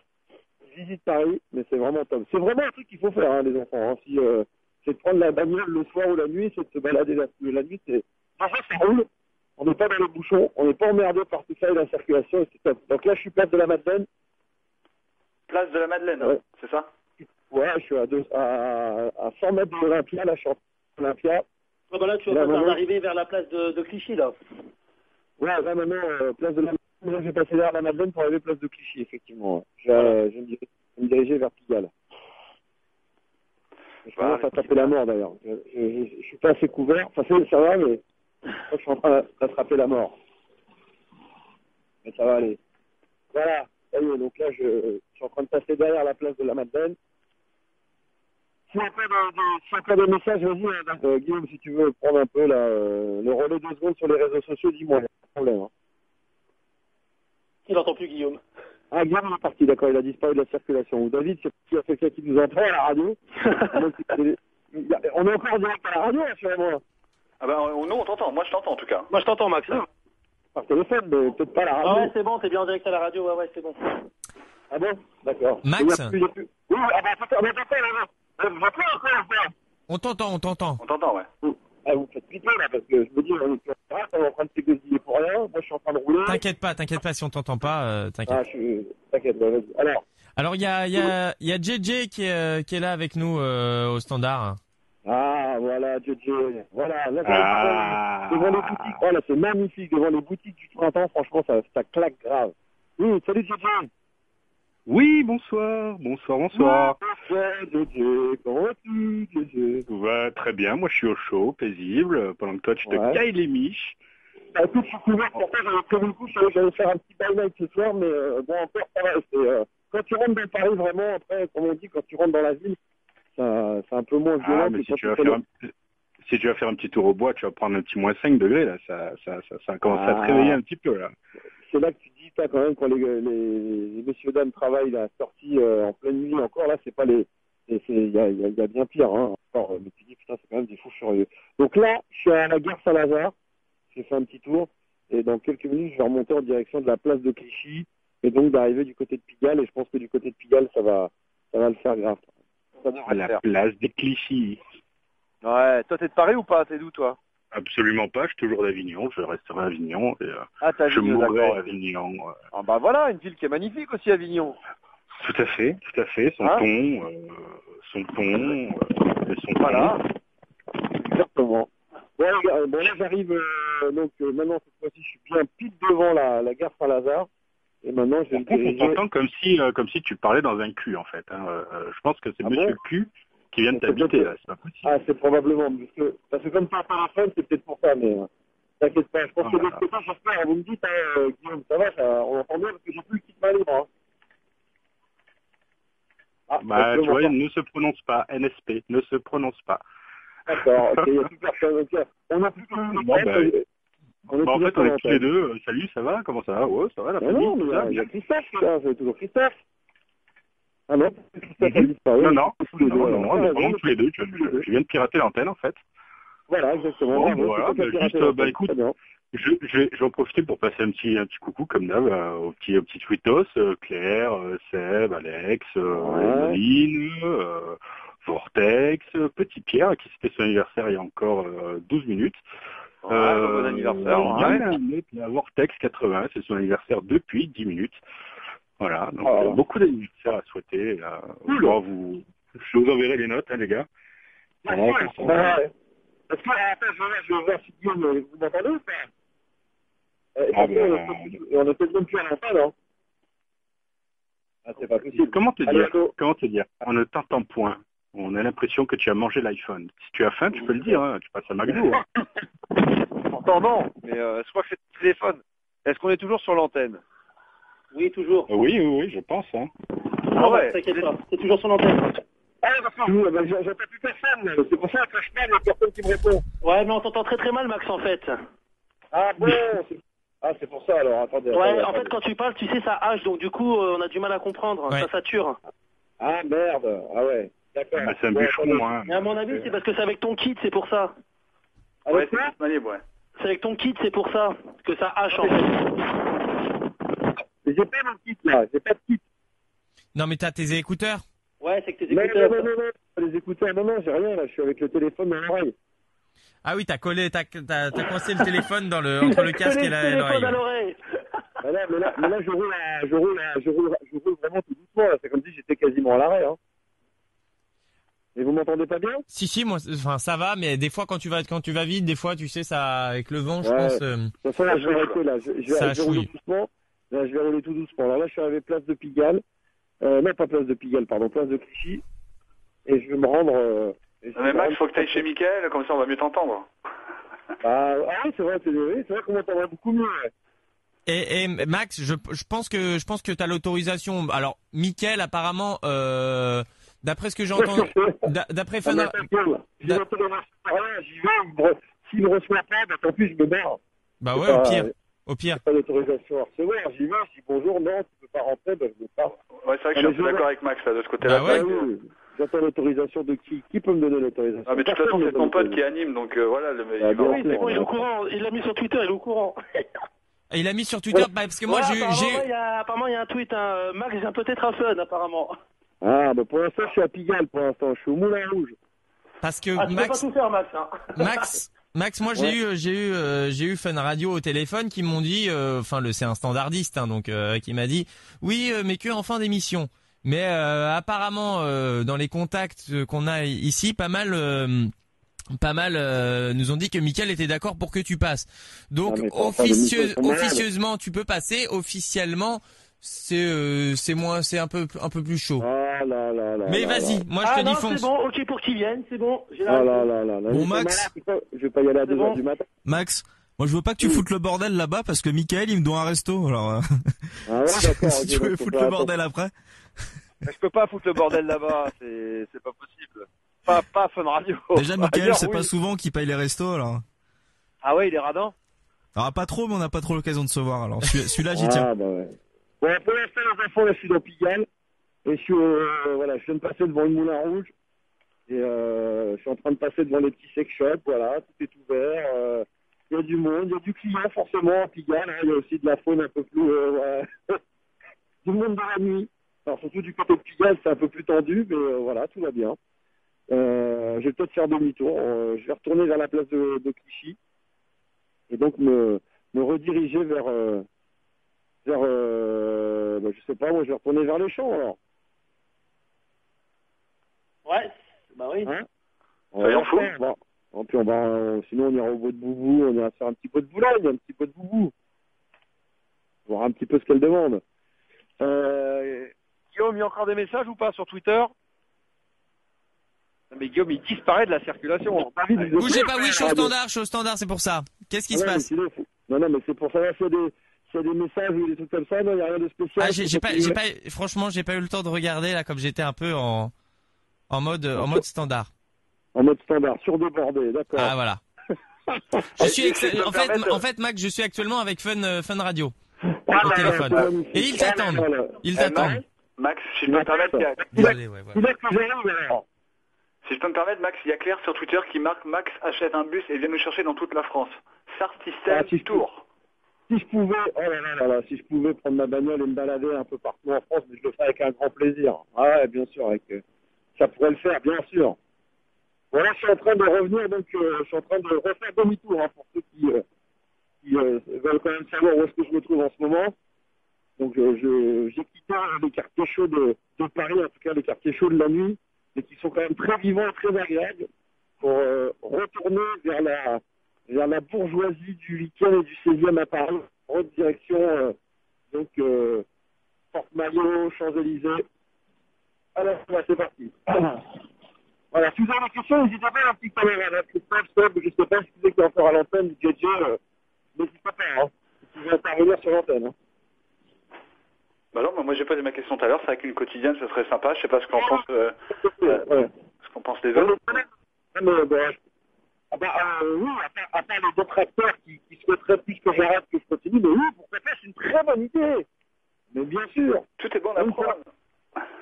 [SPEAKER 9] visite Paris, mais c'est vraiment top. C'est vraiment un truc qu'il faut faire, hein, les enfants. Hein. Si c'est de prendre la bagnole le soir ou la nuit, c'est de se balader la nuit,
[SPEAKER 8] déjà, ça roule. On n'est pas dans les bouchons, on n'est pas emmerdé par tout ça et la circulation, et c'est top. Donc là, je suis place de la Madeleine.
[SPEAKER 5] Place de la Madeleine,
[SPEAKER 8] ouais.
[SPEAKER 5] C'est ça?
[SPEAKER 8] Ouais, je suis à 100 mètres de l'Olympia, là, je suis en Olympia.
[SPEAKER 4] Ah bah là, tu vas pas arriver vers la place de Clichy, là.
[SPEAKER 8] Ouais, là, maintenant, place de la Madeleine. Là, je vais passer derrière la Madeleine pour arriver place de Clichy, effectivement. Je vais me diriger vers Pigalle. Je commence à taper la mort, d'ailleurs. Je suis pas assez couvert. Enfin, ça va, mais je suis en train d'attraper la mort. Mais ça va aller. Voilà. Ça y est, donc là, je suis en train de passer derrière la place de la Madeleine. Si encore des messages, vas-y, Guillaume, si tu veux prendre un peu le relais 2 secondes sur les réseaux sociaux, dis-moi, il n'y a pas de problème. Hein.
[SPEAKER 4] Il n'entend plus Guillaume.
[SPEAKER 8] Ah, Guillaume est parti, d'accord, il a disparu de la circulation. Ou David, c'est qui a fait ça, qui nous entend à la radio. On est encore en direct à la radio, sûrement.
[SPEAKER 5] Ah ben, nous, on t'entend. Moi, je t'entends, en tout cas.
[SPEAKER 4] Moi, je t'entends, Max.
[SPEAKER 8] Par téléphone, mais peut-être pas à la radio.
[SPEAKER 4] Ah ouais, c'est bon, t'es bien en direct à la radio, ouais, c'est bon.
[SPEAKER 8] Ah bon? D'accord.
[SPEAKER 2] Max?
[SPEAKER 8] Oui, ah bah,
[SPEAKER 2] on t'entend.
[SPEAKER 5] On t'entend, ouais.
[SPEAKER 8] Ah, vous faites flipper, là, parce que je me dis, on est en train de s'égosiller pour rien. Moi, je suis en train de rouler.
[SPEAKER 2] T'inquiète pas, si on t'entend pas, t'inquiète.
[SPEAKER 8] T'inquiète, vas-y.
[SPEAKER 2] Alors, il y a JJ qui est là avec nous, au standard.
[SPEAKER 8] Ah, voilà, JJ. Voilà, là, devant les boutiques. Oh, là, c'est magnifique. Devant les boutiques du printemps, franchement, ça claque grave. Oui, salut, JJ.
[SPEAKER 10] Oui, bonsoir.
[SPEAKER 8] Bonsoir, JJ. Comment vas-tu, JJ?
[SPEAKER 10] Ouais, très bien. Moi, je suis au chaud, paisible, pendant que toi, tu te cailles les miches.
[SPEAKER 8] Bah, écoute, je suis couvert pour ça. J'avais prévu le coup. J'allais faire un petit bye night ce soir, mais bon, encore, ça va. Quand tu rentres dans Paris, vraiment, après, comme on dit, quand tu rentres dans la ville, c'est un peu moins violent.
[SPEAKER 10] Mais si tu vas faire un petit tour au bois, tu vas prendre un petit moins 5 degrés, là. Ça commence à te réveiller un petit peu, là.
[SPEAKER 8] C'est là que tu dis, quand même, quand les messieurs dames travaillent la sortie en pleine nuit, encore là, c'est pas les. Il y a bien pire, hein. Encore, mais tu dis, putain, c'est quand même des fous furieux. Donc là, je suis à la gare Saint-Lazare, j'ai fait un petit tour, et dans quelques minutes, je vais remonter en direction de la place de Clichy, et donc d'arriver du côté de Pigalle, et je pense que du côté de Pigalle, ça va le faire grave. Ça devrait
[SPEAKER 10] la place des Clichy.
[SPEAKER 9] Ouais, toi, t'es de Paris ou pas? T'es d'où, toi?
[SPEAKER 10] Absolument pas, je suis toujours d'Avignon, je resterai à Avignon, et
[SPEAKER 9] je
[SPEAKER 10] mourrai à Avignon.
[SPEAKER 9] Ah bah voilà, une ville qui est magnifique aussi, Avignon.
[SPEAKER 10] Tout à fait, son ton, et son
[SPEAKER 8] voilà. Exactement. Bon, là j'arrive, donc maintenant cette fois-ci je suis bien pile devant la gare Saint-Lazare, et maintenant je vais
[SPEAKER 10] on t'entend comme si tu parlais dans un cul en fait. Hein. Je pense que c'est Monsieur Q qui vient de t'habiter là, c'est pas possible.
[SPEAKER 8] Ah, c'est probablement, parce que comme ça par téléphone, c'est peut-être pour ça, mais t'inquiète pas, je pense que de l'autre côté, j'espère, vous me dites, Guillaume, ça va, on entend bien, parce que j'ai plus le kit main libre. Hein.
[SPEAKER 10] Ah, tu vois, ne se prononce pas, NSP, ne se prononce pas.
[SPEAKER 8] D'accord, ok, il n'y a plus personne, ok. On a plus que
[SPEAKER 10] en fait, on est tous les deux, salut, ça va, comment ça va? Ouais, ça va, la famille,
[SPEAKER 8] non, mais il y a Christophe, là, c'est toujours Christophe. Ah non, Christophe a disparu.
[SPEAKER 10] Non, on est vraiment tous les deux. Je viens de pirater l'antenne, en fait.
[SPEAKER 8] Voilà, exactement.
[SPEAKER 10] Bon, voilà, écoute, je vais en profiter pour passer un petit coucou, comme d'hab, aux petits tweetos, Claire, Seb, Alex, Emeline, Vortex, Petit Pierre, qui c'était son anniversaire il y a encore 12 minutes.
[SPEAKER 9] Bon anniversaire.
[SPEAKER 10] Vortex 80, c'est son anniversaire depuis 10 minutes. Voilà, donc beaucoup d'anniversaires à souhaiter. Je vous enverrai les notes, hein, les gars.
[SPEAKER 8] Est-ce que, je vais voir si Guillaume, vous m'entendez ou pas? On est peut-être même plus à l'antenne, hein? Ah, c'est pas possible.
[SPEAKER 10] Comment te dire? On ne t'entend point. On a l'impression que tu as mangé l'iPhone. Si tu as faim, tu peux le dire, hein. Tu passes à McDo. Hein.
[SPEAKER 9] Pourtant, non, mais je crois que c'est le téléphone. Est-ce qu'on est toujours sur l'antenne?
[SPEAKER 4] Oui, toujours.
[SPEAKER 10] Oui, je pense. Hein.
[SPEAKER 4] Ah ouais, t'inquiète pas, c'est toujours sur l'antenne.
[SPEAKER 8] Ah d'accord, j'entends plus personne, c'est pour ça que je parle, il y a personne qui me répond.
[SPEAKER 4] Ouais, mais on t'entend très très mal, Max, en fait.
[SPEAKER 8] Ah bon, c'est pour ça alors, attendez.
[SPEAKER 4] Ouais, en fait, quand tu parles, tu sais, ça hache, donc du coup, on a du mal à comprendre, ça sature.
[SPEAKER 8] Ah merde, ah ouais, d'accord.
[SPEAKER 10] Bah, c'est un bûcheron, hein.
[SPEAKER 4] Mais à mon avis, c'est parce que c'est avec ton kit, c'est pour ça.
[SPEAKER 8] Avec quoi?
[SPEAKER 4] C'est avec ton kit, c'est pour ça, que ça hache, en fait.
[SPEAKER 8] Mais j'ai pas mon kit, là, j'ai pas de kit.
[SPEAKER 2] Non, mais t'as tes écouteurs?
[SPEAKER 4] Ouais, c'est que tes écouteurs.
[SPEAKER 8] Non, les écouteurs, non, j'ai rien, là, je suis avec le téléphone dans l'oreille.
[SPEAKER 2] Ah oui, t'as coincé le téléphone entre le casque et l'oreille.
[SPEAKER 8] Mais là, je roule vraiment tout doucement, là. C'est comme si j'étais quasiment à l'arrêt, hein. Et vous m'entendez pas bien?
[SPEAKER 2] Si, moi, enfin, ça va, mais des fois, quand tu vas vite, des fois, tu sais, ça, avec le vent, je
[SPEAKER 8] Ouais.
[SPEAKER 2] pense,
[SPEAKER 8] De toute façon, là, je vais arrêter, là. Je vais rouler doucement. Là, je vais rouler tout doucement. Alors là, je suis arrivé place de Pigalle. Non, pas place de Pigalle, pardon, place de Clichy. Et je vais me rendre,
[SPEAKER 5] mais Max, faut que tu ailles chez Mickaël, comme ça on va mieux t'entendre.
[SPEAKER 8] Ah oui, c'est vrai qu'on m'entendrait beaucoup mieux, ouais.
[SPEAKER 2] Et Max, je pense que t'as l'autorisation. Alors, Mickaël, apparemment, d'après ce que j'ai entendu, d'après Fun.
[SPEAKER 8] J'y vais, s'il me reçoit pas, bah tant pis, je me barre.
[SPEAKER 2] Bah ouais, au pire.
[SPEAKER 8] Pas d'autorisation à recevoir, j'y vais, je dis bonjour, non, tu peux pas rentrer, bah je me pars.
[SPEAKER 5] Ouais, c'est vrai que je suis un peu d'accord avec Max, là, de ce côté-là.
[SPEAKER 2] Bah ouais.
[SPEAKER 8] Oui. J'attends l'autorisation de qui? Qui peut me donner l'autorisation?
[SPEAKER 5] Ah, mais de toute façon, c'est ton pote qui anime, donc voilà.
[SPEAKER 4] Oui, c'est bon, il est au courant. Il l'a mis sur Twitter, il est au courant.
[SPEAKER 2] Et il a mis sur Twitter, parce que moi,
[SPEAKER 4] apparemment, il y a un tweet, hein. Max vient peut-être à Fun, apparemment.
[SPEAKER 8] Ah, bah pour l'instant, je suis à Pigalle, pour l'instant. Je suis au Moulin Rouge.
[SPEAKER 2] Parce que
[SPEAKER 4] tu peux pas tout faire, Max, hein.
[SPEAKER 2] Max, moi j'ai eu Fun Radio au téléphone qui m'ont dit, c'est un standardiste, hein, donc qui m'a dit, oui, mais que en fin d'émission. Mais apparemment, dans les contacts qu'on a ici, pas mal nous ont dit que Mickaël était d'accord pour que tu passes. Donc officieusement tu peux passer, officiellement c'est un peu plus chaud. Mais vas-y, moi je te dis fonce.
[SPEAKER 4] C'est bon, ok pour qu'ils viennent, c'est bon.
[SPEAKER 6] Bon Max,
[SPEAKER 8] je vais pas y aller à 2h du matin.
[SPEAKER 6] Max, moi je veux pas que tu foutes le bordel là-bas parce que Mickaël il me doit un resto. Alors
[SPEAKER 8] ah ouais, d'accord.
[SPEAKER 6] si tu veux foutre le bordel après.
[SPEAKER 9] Je peux pas foutre le bordel là-bas, c'est pas possible. Pas Fun Radio.
[SPEAKER 6] Déjà Mickaël, c'est pas souvent qu'il paye les restos alors.
[SPEAKER 9] Ah ouais, il est radin.
[SPEAKER 6] Alors pas trop, mais on n'a pas trop l'occasion de se voir. Alors celui-là j'y tiens.
[SPEAKER 8] Ah bah ouais. Bon, pour l'instant les enfants, là je suis dans Pigalle et je suis je viens de passer devant le Moulin Rouge et je suis en train de passer devant les petits sex shops, voilà, tout est ouvert. Il y a du monde, il y a du client forcément à Pigalle, hein, il y a aussi de la faune un peu plus du monde dans la nuit. Alors surtout du côté de Pigalle, c'est un peu plus tendu, mais voilà, tout va bien. Je vais peut-être faire demi-tour. Je vais retourner vers la place de Clichy et donc me rediriger vers je sais pas, moi je vais retourner vers les champs alors.
[SPEAKER 4] Ouais, bah oui.
[SPEAKER 8] Hein? Soyons fous. Puis sinon on ira au bout de Boubou, on ira faire un petit peu de Boulogne, un petit peu de Boubou. Voir un petit peu ce qu'elle demande.
[SPEAKER 9] Guillaume, il y a encore des messages ou pas sur Twitter? Mais Guillaume, il disparaît de la circulation.
[SPEAKER 2] Bougez pas, oui, je suis au standard, c'est pour ça. Qu'est-ce qui se passe?
[SPEAKER 8] Non, mais c'est pour savoir s'il y a des messages ou des trucs comme ça, non, il n'y a rien de spécial.
[SPEAKER 2] Franchement, j'ai pas eu le temps de regarder, là, comme j'étais un peu en mode standard.
[SPEAKER 8] En mode standard, surdébordé, d'accord.
[SPEAKER 2] Ah, voilà. En fait, Mac, je suis actuellement avec Fun Radio. Au téléphone. Et ils t'attendent.
[SPEAKER 5] Max, si je peux me permettre, si je peux me permettre, Max, il y a Claire sur Twitter qui marque Max achète un bus et vient nous chercher dans toute la France. Sart System Tour.
[SPEAKER 8] Si je pouvais prendre ma bagnole et me balader un peu partout en France, mais je le ferais avec un grand plaisir. Ah ouais, bien sûr, ça pourrait le faire, bien sûr. Voilà, je suis en train de revenir, donc je suis en train de refaire demi-tour, hein, pour ceux qui veulent quand même savoir où est-ce que je me trouve en ce moment. Donc j'ai quitté les quartiers chauds de Paris, en tout cas les quartiers chauds de la nuit, mais qui sont quand même très vivants et très agréables, pour retourner vers la bourgeoisie du 8e et du 16e à Paris, en haute direction, Porte-Maillot, Champs-Élysées. Alors, c'est parti. Voilà, si vous avez des questions, n'hésitez pas, un petit camarade, Christophe, je sais pas si vous êtes encore à l'antenne du JJ, n'hésitez pas, hein, si vous voulez intervenir sur l'antenne. Hein.
[SPEAKER 5] Bah non, moi j'ai posé ma question tout à l'heure, c'est vrai qu'une quotidienne ce serait sympa, je sais pas ce qu'en pensent les autres.
[SPEAKER 8] Oui, à part les détracteurs qui souhaiteraient plus que j'arrête, que je continue, mais oui, pourquoi pas, c'est une très bonne idée. Mais bien sûr.
[SPEAKER 5] Tout est bon à prendre.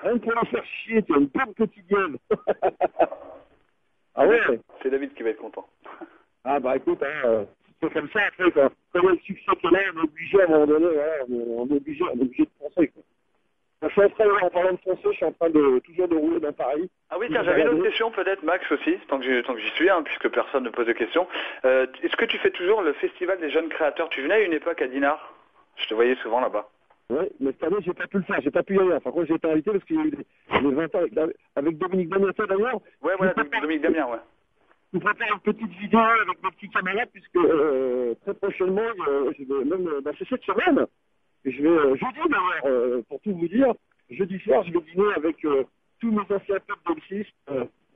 [SPEAKER 8] Rien que pour en faire chier, tu as une bonne quotidienne. Ah ouais.
[SPEAKER 5] C'est David qui va être content.
[SPEAKER 8] Ah bah écoute, c'est comme ça, après, quand il y a le succès qu'il a, on est obligé à un moment donné, on est obligé de penser, quoi. Je suis en train, en parlant de français, je suis en train toujours de rouler dans Paris.
[SPEAKER 5] Ah oui, tiens, j'avais une autre question peut-être, Max aussi, tant que j'y suis, hein, puisque personne ne pose de questions. Est-ce que tu fais toujours le festival des jeunes créateurs? Tu venais à une époque à Dinard? Je te voyais souvent là-bas.
[SPEAKER 8] Oui, mais cette année, j'ai pas pu le faire, j'ai pas pu y aller. Enfin, quoi, j'ai été invité parce qu'il y a eu les 20 ans avec Dominique Damien, d'ailleurs.
[SPEAKER 5] Ouais, voilà, Dominique Damien, ouais.
[SPEAKER 8] Je vous prépare une petite vidéo avec mes petits camarades, puisque très prochainement, je vais même, c'est cette semaine, et je vais, jeudi d'ailleurs, pour tout vous dire, jeudi soir, je vais dîner avec tous mes anciens potes de l'I6,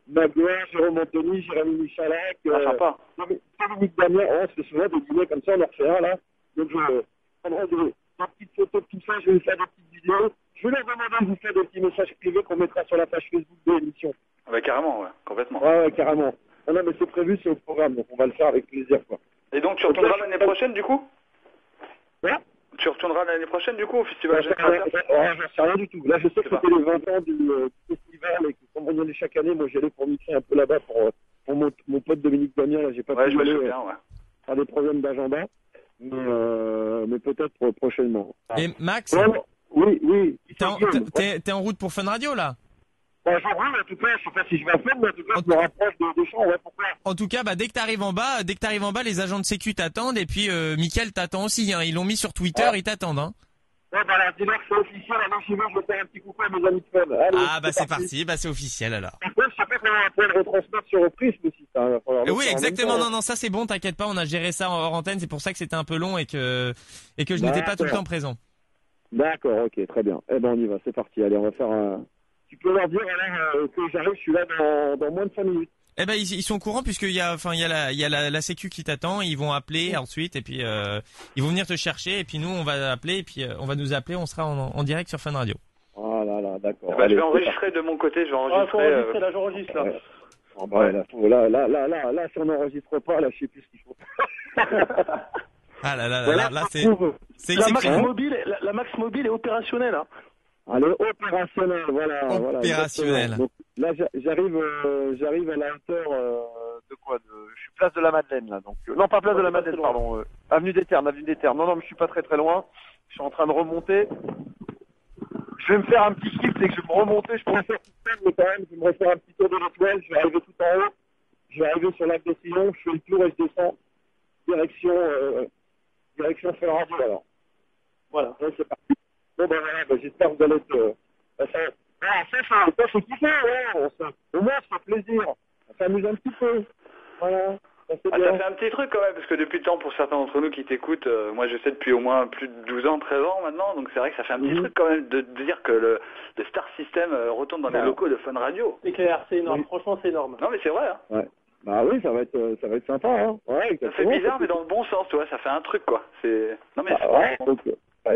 [SPEAKER 8] Magloire, Jérôme Anthony, Jérémy Michalak,
[SPEAKER 5] sympa.
[SPEAKER 8] Dominique Damien. On se fait souvent des dîners comme ça, on en refait un là. Donc je prendrai des petites photos de tout ça, je vais faire des petites vidéos. Je vais leur demander de vous faire des petits messages privés qu'on mettra sur la page Facebook de l'émission.
[SPEAKER 5] Ouais, carrément, ouais, complètement.
[SPEAKER 8] Ouais, carrément. Non, mais c'est prévu, c'est au programme, donc on va le faire avec plaisir, quoi.
[SPEAKER 5] Et donc tu retourneras l'année prochaine, du coup?
[SPEAKER 8] Ouais.
[SPEAKER 5] Tu retourneras l'année prochaine, du coup, au Festival Jeunes Créateurs?
[SPEAKER 8] J'en sais rien du tout. Là, je sais que c'était les 20 ans du festival, et que comme on y allait chaque année, moi j'y allais pour mixer un peu là-bas pour mon pote Dominique Damien, là, j'ai pas pu y aller, par des problèmes d'agenda, mais peut-être prochainement.
[SPEAKER 2] Et Max?
[SPEAKER 8] Oui.
[SPEAKER 2] T'es en route pour Fun Radio, là?
[SPEAKER 8] Bon, je roule, en tout cas, je sais pas si je vais à Fun, mais en tout cas, je me rapproche des champs, ouais, pourquoi?
[SPEAKER 2] En tout cas, dès que t'arrives en bas, les agents de sécu t'attendent, et puis Mickaël t'attend aussi, hein. Ils l'ont mis sur Twitter, ils t'attendent, hein.
[SPEAKER 8] Ouais, là, dis-leur que c'est officiel, alors chez moi, je vais faire un petit coucou à mes amis de Fun. Allez,
[SPEAKER 2] c'est parti, c'est officiel, alors.
[SPEAKER 8] Par contre, je sais pas comment on va le retransmettre sur Prisme aussi, ça.
[SPEAKER 2] Oui, exactement, non, ça c'est bon, t'inquiète pas, on a géré ça hors antenne, c'est pour ça que c'était un peu long et que je n'étais pas tout le temps présent.
[SPEAKER 8] D'accord, ok, très bien. Eh ben, on y va, c'est parti, allez, on va faire un... Tu peux leur dire alors que j'arrive, je suis là dans moins de 5 minutes.
[SPEAKER 2] Eh ben ils sont au courant puisqu'il y a la sécu qui t'attend, ils vont appeler ensuite et puis ils vont venir te chercher et puis nous on va appeler et puis on va nous appeler, on sera en direct sur Fun Radio.
[SPEAKER 8] Ah là, d'accord.
[SPEAKER 5] Je vais enregistrer de mon côté, je vais enregistrer.
[SPEAKER 8] Là, j'enregistre là. Ouais. Oh, là, si on n'enregistre pas, là, je sais plus ce qu'il faut.
[SPEAKER 2] Ah là, c'est
[SPEAKER 4] la Max Mobile est opérationnelle, hein.
[SPEAKER 8] Elle est opérationnelle, voilà.
[SPEAKER 2] Opérationnelle.
[SPEAKER 8] Donc, là, j'arrive à la hauteur de quoi? Je suis place de la Madeleine, là. Donc, non, pas place de la Madeleine, pardon. Avenue des Ternes. Non, mais je suis pas très loin. Je suis en train de remonter. Je vais me faire un petit kiff, c'est que je vais me remonter. Je pourrais faire tout seul, mais quand même, je vais me refaire un petit tour de l'étoile. Je vais arriver tout en haut. Je vais arriver sur l'acte de Sillon. Je fais le tour et je descends. Direction Fun Radio, alors. Voilà, c'est parti. Bon, j'espère que vous allez être... ça c'est kiffé, ouais. Au moins, ça fait plaisir. Ça s'amuse un petit peu. Voilà.
[SPEAKER 5] Ça fait un petit truc quand même, parce que depuis le temps, pour certains d'entre nous qui t'écoutent, moi je sais depuis au moins plus de 12 ans, 13 ans maintenant, donc c'est vrai que ça fait un petit truc quand même de dire que le Star System retourne dans les locaux de Fun Radio.
[SPEAKER 4] C'est clair, c'est énorme. Franchement, c'est énorme.
[SPEAKER 5] Non mais c'est vrai, hein.
[SPEAKER 8] Ouais. Bah oui, ça va être sympa, hein. Ouais,
[SPEAKER 5] ça fait bizarre, mais dans le bon sens, tu vois, ça fait un truc, quoi. Non mais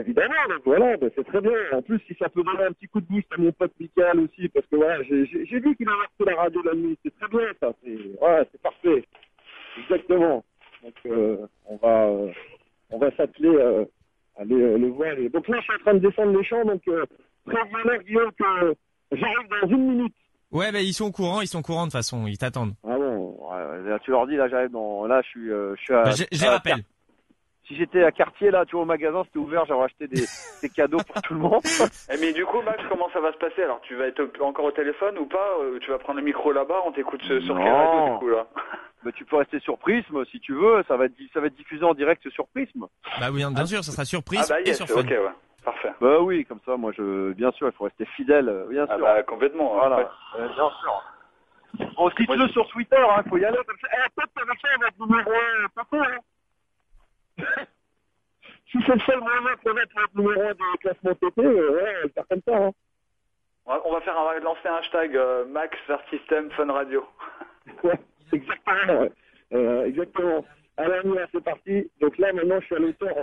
[SPEAKER 8] évidemment, donc voilà, c'est très bien. En plus, si ça peut donner un petit coup de boost à mon pote Mickaël aussi, parce que voilà, j'ai vu qu'il a marqué la radio la nuit, c'est très bien ça, c'est parfait. Exactement. Donc on va s'atteler à aller le voir. Donc là, je suis en train de descendre les champs, donc préviens-leur, Guillaume, que j'arrive dans 1 minute.
[SPEAKER 2] Ouais, ils sont au courant de toute façon, ils t'attendent.
[SPEAKER 8] Ah bon, là, tu leur dis, là j'arrive là je suis à...
[SPEAKER 2] je les rappelle.
[SPEAKER 8] Si j'étais à Cartier, là, tu vois, au magasin, c'était ouvert, j'aurais acheté des cadeaux pour tout le monde.
[SPEAKER 5] Mais du coup, Max, comment ça va se passer? Alors, tu vas être encore au téléphone ou pas? Tu vas prendre le micro là-bas, on t'écoute sur quelle radio, du coup, là?
[SPEAKER 8] Mais tu peux rester sur Prisme, si tu veux, ça va être diffusé en direct sur Prisme.
[SPEAKER 2] Bah oui, bien sûr, ça sera sur Prisme et sur Fun.
[SPEAKER 5] Ok, ouais. Parfait.
[SPEAKER 8] Bah oui, comme ça, moi, bien sûr, il faut rester fidèle, bien sûr.
[SPEAKER 5] Ah bah, complètement.
[SPEAKER 8] Voilà, bien sûr. Bon, cite-le sur Twitter, hein, faut y aller comme ça. Peut-être qu'avec ça, on va être numéro 1 partout, hein. Si c'est le seul moyen qu'on va être numéro 1 du classement TT, on va le faire comme ça, hein.
[SPEAKER 5] On va lancer un hashtag Max Star System Fun Radio.
[SPEAKER 8] Ouais, exactement, ouais. Exactement. Alors, on y va, c'est parti. Donc là, maintenant, je suis à l'auteur...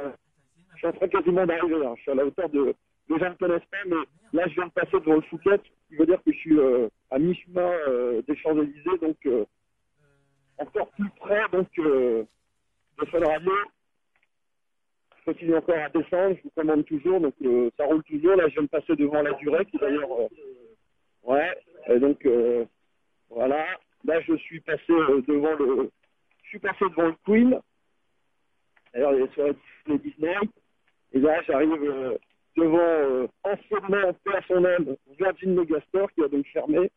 [SPEAKER 8] je suis en train quasiment d'arriver là. Je suis à la hauteur de... Les gens ne connaissent pas, mais là, je viens de passer devant le Fouquet, ce qui veut dire que je suis à mi-chemin des Champs-Élysées, donc encore plus près donc, de Fun Radio. Je continue encore à descendre, je vous commande toujours, donc ça roule toujours. Là, je viens de passer devant la Durée, qui d'ailleurs... ouais, et donc voilà. Là, je suis passé devant le... Je suis passé devant le Queen. D'ailleurs, il y a les soirées Disney. Et là, j'arrive devant anciennement, paix à son âme, Virgin Megastore qui a donc fermé.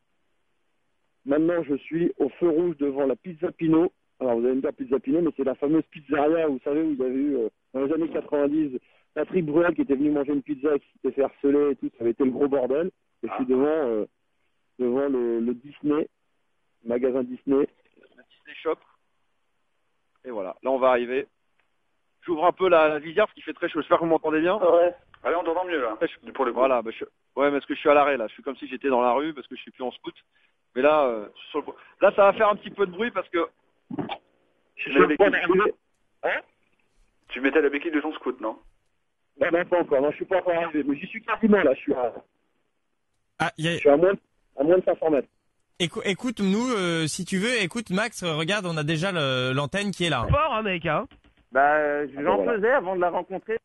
[SPEAKER 8] Maintenant, je suis au feu rouge devant la Pizza Pino. Alors, vous allez me dire Pizza Pino, mais c'est la fameuse pizzeria, vous savez, où il y avait eu, dans les années 90, Patrick Bruel qui était venu manger une pizza et qui s'était fait harceler et tout, ça avait été le gros bordel. Et je suis devant le Disney, le magasin Disney.
[SPEAKER 9] Le Disney Shop. Et voilà, là on va arriver. J'ouvre un peu la visière parce qu'il fait très chaud. J'espère que vous m'entendez bien.
[SPEAKER 5] Ouais. Allez, on t'entend mieux là. Pour le coup.
[SPEAKER 9] Voilà, ouais, parce que je suis à l'arrêt là. Je suis comme si j'étais dans la rue parce que je suis plus en scout. Mais là, je suis sur le... là, ça va faire un petit peu de bruit parce que.
[SPEAKER 8] Hein?
[SPEAKER 5] Tu mettais la béquille de ton scout, non?
[SPEAKER 8] Non, pas encore. Non, je suis pas encore arrivé. Mais j'y suis quasiment là. Je suis
[SPEAKER 2] à
[SPEAKER 8] moins de 500 mètres.
[SPEAKER 2] Écoute, nous, si tu veux, écoute, Max, regarde, on a déjà l'antenne qui est là.
[SPEAKER 11] Fort, hein, mec, hein.
[SPEAKER 8] J'en
[SPEAKER 11] faisais avant de la rencontrer.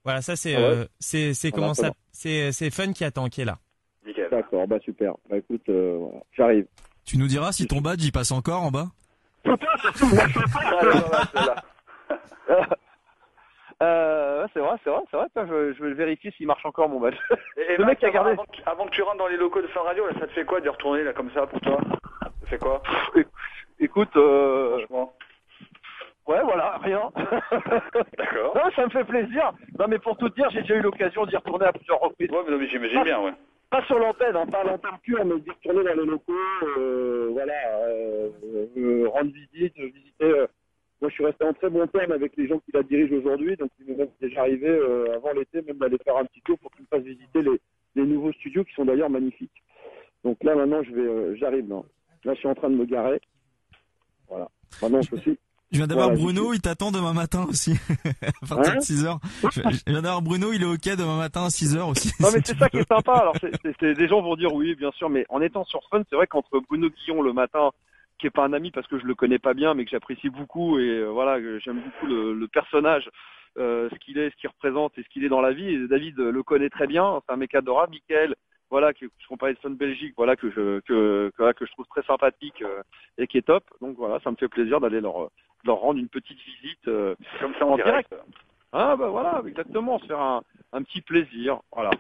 [SPEAKER 2] Voilà, ça c'est, c'est
[SPEAKER 8] Voilà,
[SPEAKER 2] comment ça, c'est Fun qui attend, qui est là.
[SPEAKER 5] Nickel.
[SPEAKER 8] D'accord, super. Bah écoute, voilà, j'arrive.
[SPEAKER 6] Tu nous diras si ton badge il passe encore en bas?
[SPEAKER 8] Putain, surtout, moi je fais pas.
[SPEAKER 9] C'est vrai. Attends, je vais le vérifier s'il marche encore mon badge.
[SPEAKER 5] Et
[SPEAKER 9] le mec qui a gardé.
[SPEAKER 5] Avant que tu rentres dans les locaux de Fun Radio, là, ça te fait quoi de retourner là comme ça pour toi? Ça fait quoi?
[SPEAKER 9] Écoute,
[SPEAKER 5] franchement.
[SPEAKER 9] Ouais, voilà, rien.
[SPEAKER 5] D'accord.
[SPEAKER 9] Non, ça me fait plaisir. Non, mais pour tout te dire, j'ai déjà eu l'occasion d'y retourner à plusieurs reprises.
[SPEAKER 5] Ouais, mais j'imagine bien, ouais.
[SPEAKER 8] Pas sur l'antenne, hein, pas à l'antenne pure, mais d'y retourner dans les locaux, rendre visite, visiter. Moi, je suis resté en très bon terme avec les gens qui la dirigent aujourd'hui, donc il m'est même déjà arrivé avant l'été, même d'aller faire un petit tour pour qu'ils me fassent visiter les nouveaux studios qui sont d'ailleurs magnifiques. Donc là, maintenant, j'arrive. Là, je suis en train de me garer. Voilà. Maintenant, je suis.
[SPEAKER 6] Je viens d'avoir Bruno, il t'attend demain matin aussi. À partir de 6h. Je viens d'avoir Bruno, il est OK demain matin à 6h aussi.
[SPEAKER 9] Non, mais c'est ça qui est sympa. Alors, des gens vont dire oui, bien sûr, mais en étant sur Fun, c'est vrai qu'entre Bruno Guillon le matin, qui est pas un ami parce que je le connais pas bien, mais que j'apprécie beaucoup et j'aime beaucoup le personnage, ce qu'il est, ce qu'il représente et ce qu'il est dans la vie. Et David le connaît très bien, c'est un mec adorable. Mickaël, voilà, qu'on parlait de Fun Belgique, voilà, que je trouve très sympathique et qui est top. Donc voilà, ça me fait plaisir d'aller leur rendre une petite visite
[SPEAKER 5] comme ça en direct.
[SPEAKER 9] Ah bah voilà, exactement, se faire un petit plaisir, voilà.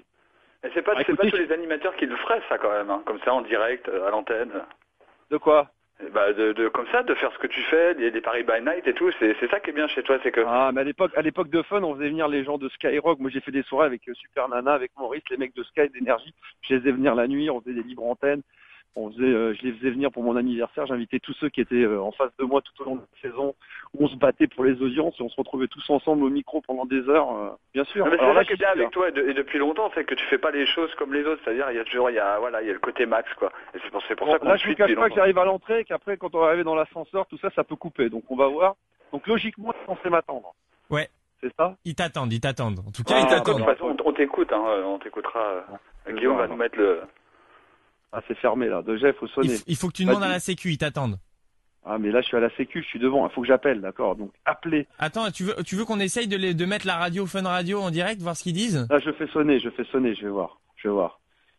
[SPEAKER 5] Et c'est pas tous les animateurs qui le feraient ça quand même, hein, comme ça en direct à l'antenne.
[SPEAKER 9] De quoi?
[SPEAKER 5] Bah comme ça, de faire ce que tu fais, les Paris by Night et tout, c'est ça qui est bien chez toi, c'est que.
[SPEAKER 9] Ah mais à l'époque de Fun, on faisait venir les gens de Skyrock. Moi j'ai fait des soirées avec Super Nana, avec Maurice, les mecs de Sky, d'énergie. Je les faisais venir la nuit, on faisait des libres antennes. Je les faisais venir pour mon anniversaire. J'invitais tous ceux qui étaient en face de moi tout au long de la saison. Où on se battait pour les audiences et on se retrouvait tous ensemble au micro pendant des heures. Bien sûr.
[SPEAKER 5] Non, mais c'est ça qui est bien avec toi et depuis longtemps, c'est que tu fais pas les choses comme les autres. C'est-à-dire, il y a le côté Max, quoi. Et c'est pour ça qu'on
[SPEAKER 9] là, je ne cache pas que j'arrive à l'entrée et qu'après, quand on va arriver dans l'ascenseur, tout ça peut couper. Donc on va voir. Donc logiquement, ils sont censés m'attendre.
[SPEAKER 2] Ouais.
[SPEAKER 9] C'est ça?
[SPEAKER 2] Ils t'attendent. En tout cas, ils t'attendent.
[SPEAKER 5] De toute façon, on t'écoute, hein. On t'écoutera. Guillaume va nous mettre le.
[SPEAKER 9] Ah, c'est fermé là. Déjà, il faut sonner.
[SPEAKER 2] Il faut que tu demandes à la sécu, ils t'attendent.
[SPEAKER 9] Ah, mais là, je suis à la sécu, je suis devant. Il faut que j'appelle, d'accord. Donc, appelez.
[SPEAKER 2] Attends, tu veux qu'on essaye de mettre la radio Fun Radio en direct, voir ce qu'ils disent?
[SPEAKER 9] Là, je fais sonner, je vais voir.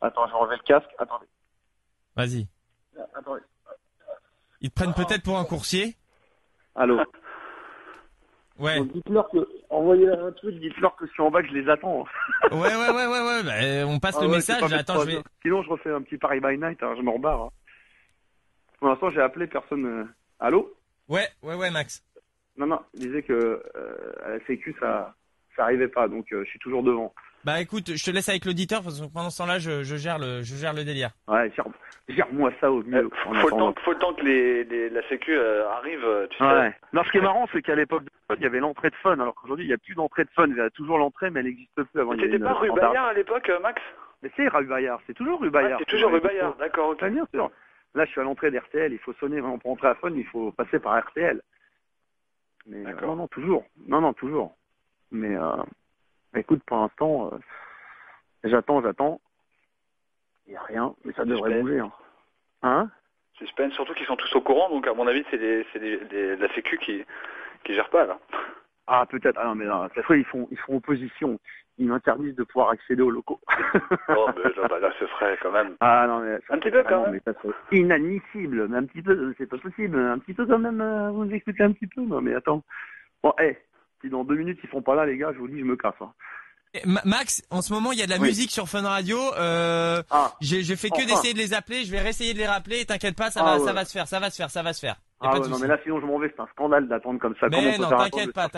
[SPEAKER 9] Attends, je enlève le casque. Attendez.
[SPEAKER 2] Vas-y.
[SPEAKER 9] Attendez.
[SPEAKER 2] Ils te prennent peut-être pour un coursier?
[SPEAKER 9] Allô?
[SPEAKER 2] Ouais.
[SPEAKER 9] Donc, dites-leur envoyez-leur un truc, dites-leur que je suis en bas, que je les attends.
[SPEAKER 2] Ouais. Bah, on passe le message. Attends,
[SPEAKER 9] Sinon, je refais un petit Paris by Night, hein, je me rebarre. Hein. Pour l'instant, j'ai appelé personne. Allô?
[SPEAKER 2] Ouais, Max.
[SPEAKER 9] Non, il disait que à la sécu, ça arrivait pas, donc je suis toujours devant.
[SPEAKER 2] Bah écoute, je te laisse avec l'auditeur parce que pendant ce temps-là, je gère le délire.
[SPEAKER 9] Ouais, gère-moi ça au mieux.
[SPEAKER 5] Faut le temps que la sécu arrive, tu sais.
[SPEAKER 9] Ouais. Non, ce qui est marrant, c'est qu'à l'époque de Fun, il y avait l'entrée de Fun, alors qu'aujourd'hui, il n'y a plus d'entrée de Fun. Il y a toujours l'entrée, mais elle n'existe plus avant.
[SPEAKER 5] T'étais pas rue Bayard à l'époque, Max?
[SPEAKER 9] Mais c'est rue Bayard, c'est toujours rue Bayard.
[SPEAKER 5] C'est toujours rue Bayard, d'accord, ok.
[SPEAKER 9] Bien sûr. Là, je suis à l'entrée d'RTL, il faut sonner vraiment pour entrer à Fun, il faut passer par RTL. Mais non, toujours. Non, toujours. Mais écoute, pour l'instant, j'attends. Il n'y a rien, mais ça devrait bouger. Hein?
[SPEAKER 5] Suspense, surtout qu'ils sont tous au courant, donc à mon avis, c'est la sécu qui gère pas, là.
[SPEAKER 9] Ah, peut-être. Ah non, mais là, cette fois, ils font opposition. Ils m'interdisent de pouvoir accéder aux locaux.
[SPEAKER 5] Oh, mais là, ce serait quand même.
[SPEAKER 9] Ah non, mais
[SPEAKER 5] un petit peu quand même.
[SPEAKER 9] Mais ça serait inadmissible. Mais un petit peu, c'est pas possible. Un petit peu quand même, vous nous expliquez un petit peu. Non, mais attends. Bon, si dans 2 minutes ils sont pas là, les gars, je vous dis, je me casse. Hein.
[SPEAKER 2] Max, en ce moment, il y a de la musique sur Fun Radio. J'ai fait que d'essayer de les appeler. Je vais réessayer de les rappeler. T'inquiète pas, ça va se faire. Y a pas de
[SPEAKER 7] non,
[SPEAKER 2] souci.
[SPEAKER 7] mais là, sinon, je m'en vais. C'est un scandale d'attendre comme ça.
[SPEAKER 2] Mais non, t'inquiète pas.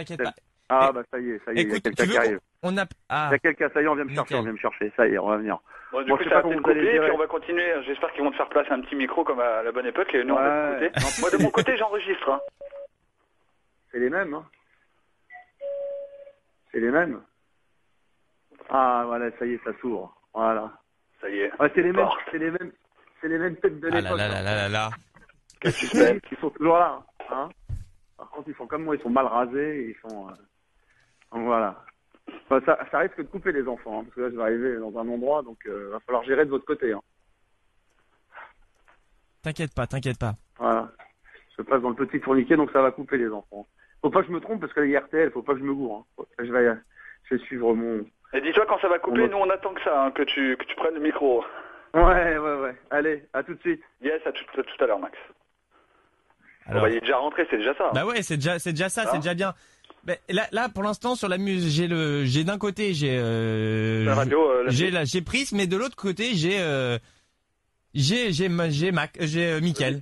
[SPEAKER 7] Ah, bah, ça y est, il y a
[SPEAKER 2] Écoute,
[SPEAKER 7] quelqu'un
[SPEAKER 2] tu
[SPEAKER 7] qui arrive.
[SPEAKER 2] veux
[SPEAKER 7] Il y a quelqu'un, ça y est, on vient me chercher. Ça y est, on va venir.
[SPEAKER 5] Bon, du coup, ça va peut-être couper, et puis on va continuer. J'espère qu'ils vont te faire place à un petit micro comme à la bonne époque, et nous, on va écouter. Moi, de mon côté, j'enregistre, hein.
[SPEAKER 7] C'est les mêmes, hein. C'est les mêmes. Ah, voilà, ça y est, ça s'ouvre. Voilà.
[SPEAKER 5] Ça y est.
[SPEAKER 7] Ouais, c'est les mêmes têtes de l'époque.
[SPEAKER 2] Là.
[SPEAKER 7] Quel suspense. Ils sont toujours là, hein. Par contre, ils sont comme moi, ils sont mal rasés, ils sont, donc voilà. Enfin, ça risque de couper les enfants, hein, parce que là, je vais arriver dans un endroit, donc, va falloir gérer de votre côté, hein.
[SPEAKER 2] T'inquiète pas.
[SPEAKER 7] Voilà. Je passe dans le petit tourniquet, donc ça va couper les enfants. Faut pas que je me trompe, parce que les RTL, faut pas que je me gourre, hein. Je vais suivre mon...
[SPEAKER 5] Et dis-toi, quand ça va couper, nous, on attend que ça, hein, que tu prennes le micro.
[SPEAKER 7] Ouais. Allez, à tout de suite.
[SPEAKER 5] Yes, à tout à l'heure, Max.
[SPEAKER 2] Alors...
[SPEAKER 5] il est déjà rentré, c'est déjà ça.
[SPEAKER 2] Bah ouais, c'est déjà ça, c'est déjà bien. Mais là, pour l'instant, sur la musique, j'ai d'un côté, j'ai Prism, mais de l'autre côté, j'ai Mickaël.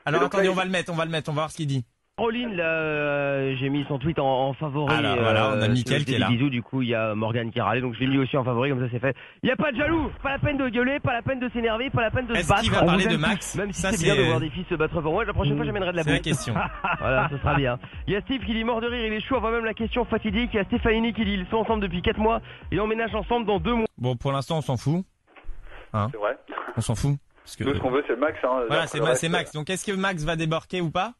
[SPEAKER 2] Alors attendez, on va le mettre, on va voir ce qu'il dit.
[SPEAKER 11] Caroline, là, j'ai mis son tweet en favori.
[SPEAKER 2] Alors, voilà, on a Mickaël qui est là.
[SPEAKER 11] Bisous, du coup, il y a Morgane qui râlait, donc je l'ai mis aussi en favori, comme ça c'est fait. Il n'y a pas de jaloux, pas la peine de gueuler, pas la peine de s'énerver, pas la peine de se battre.
[SPEAKER 2] Est-ce qu'il va parler de Max?
[SPEAKER 11] Même si c'est bien de voir des filles se battre pour moi, la prochaine fois j'amènerai de la boue.
[SPEAKER 2] C'est la question.
[SPEAKER 11] Voilà, ce sera bien. Il y a Steve qui dit mort de rire, il est chaud avant même la question fatidique. Il y a Stéphanie qui dit ils sont ensemble depuis 4 mois, ils emménagent ensemble dans 2 mois.
[SPEAKER 2] Bon, pour l'instant, on s'en fout. Hein?
[SPEAKER 5] C'est vrai.
[SPEAKER 2] On s'en fout. Parce que...
[SPEAKER 5] Tout ce qu'on veut, c'est Max, hein.
[SPEAKER 2] Voilà, c'est Max. Donc, est-ce que Max va débarquer ou pas?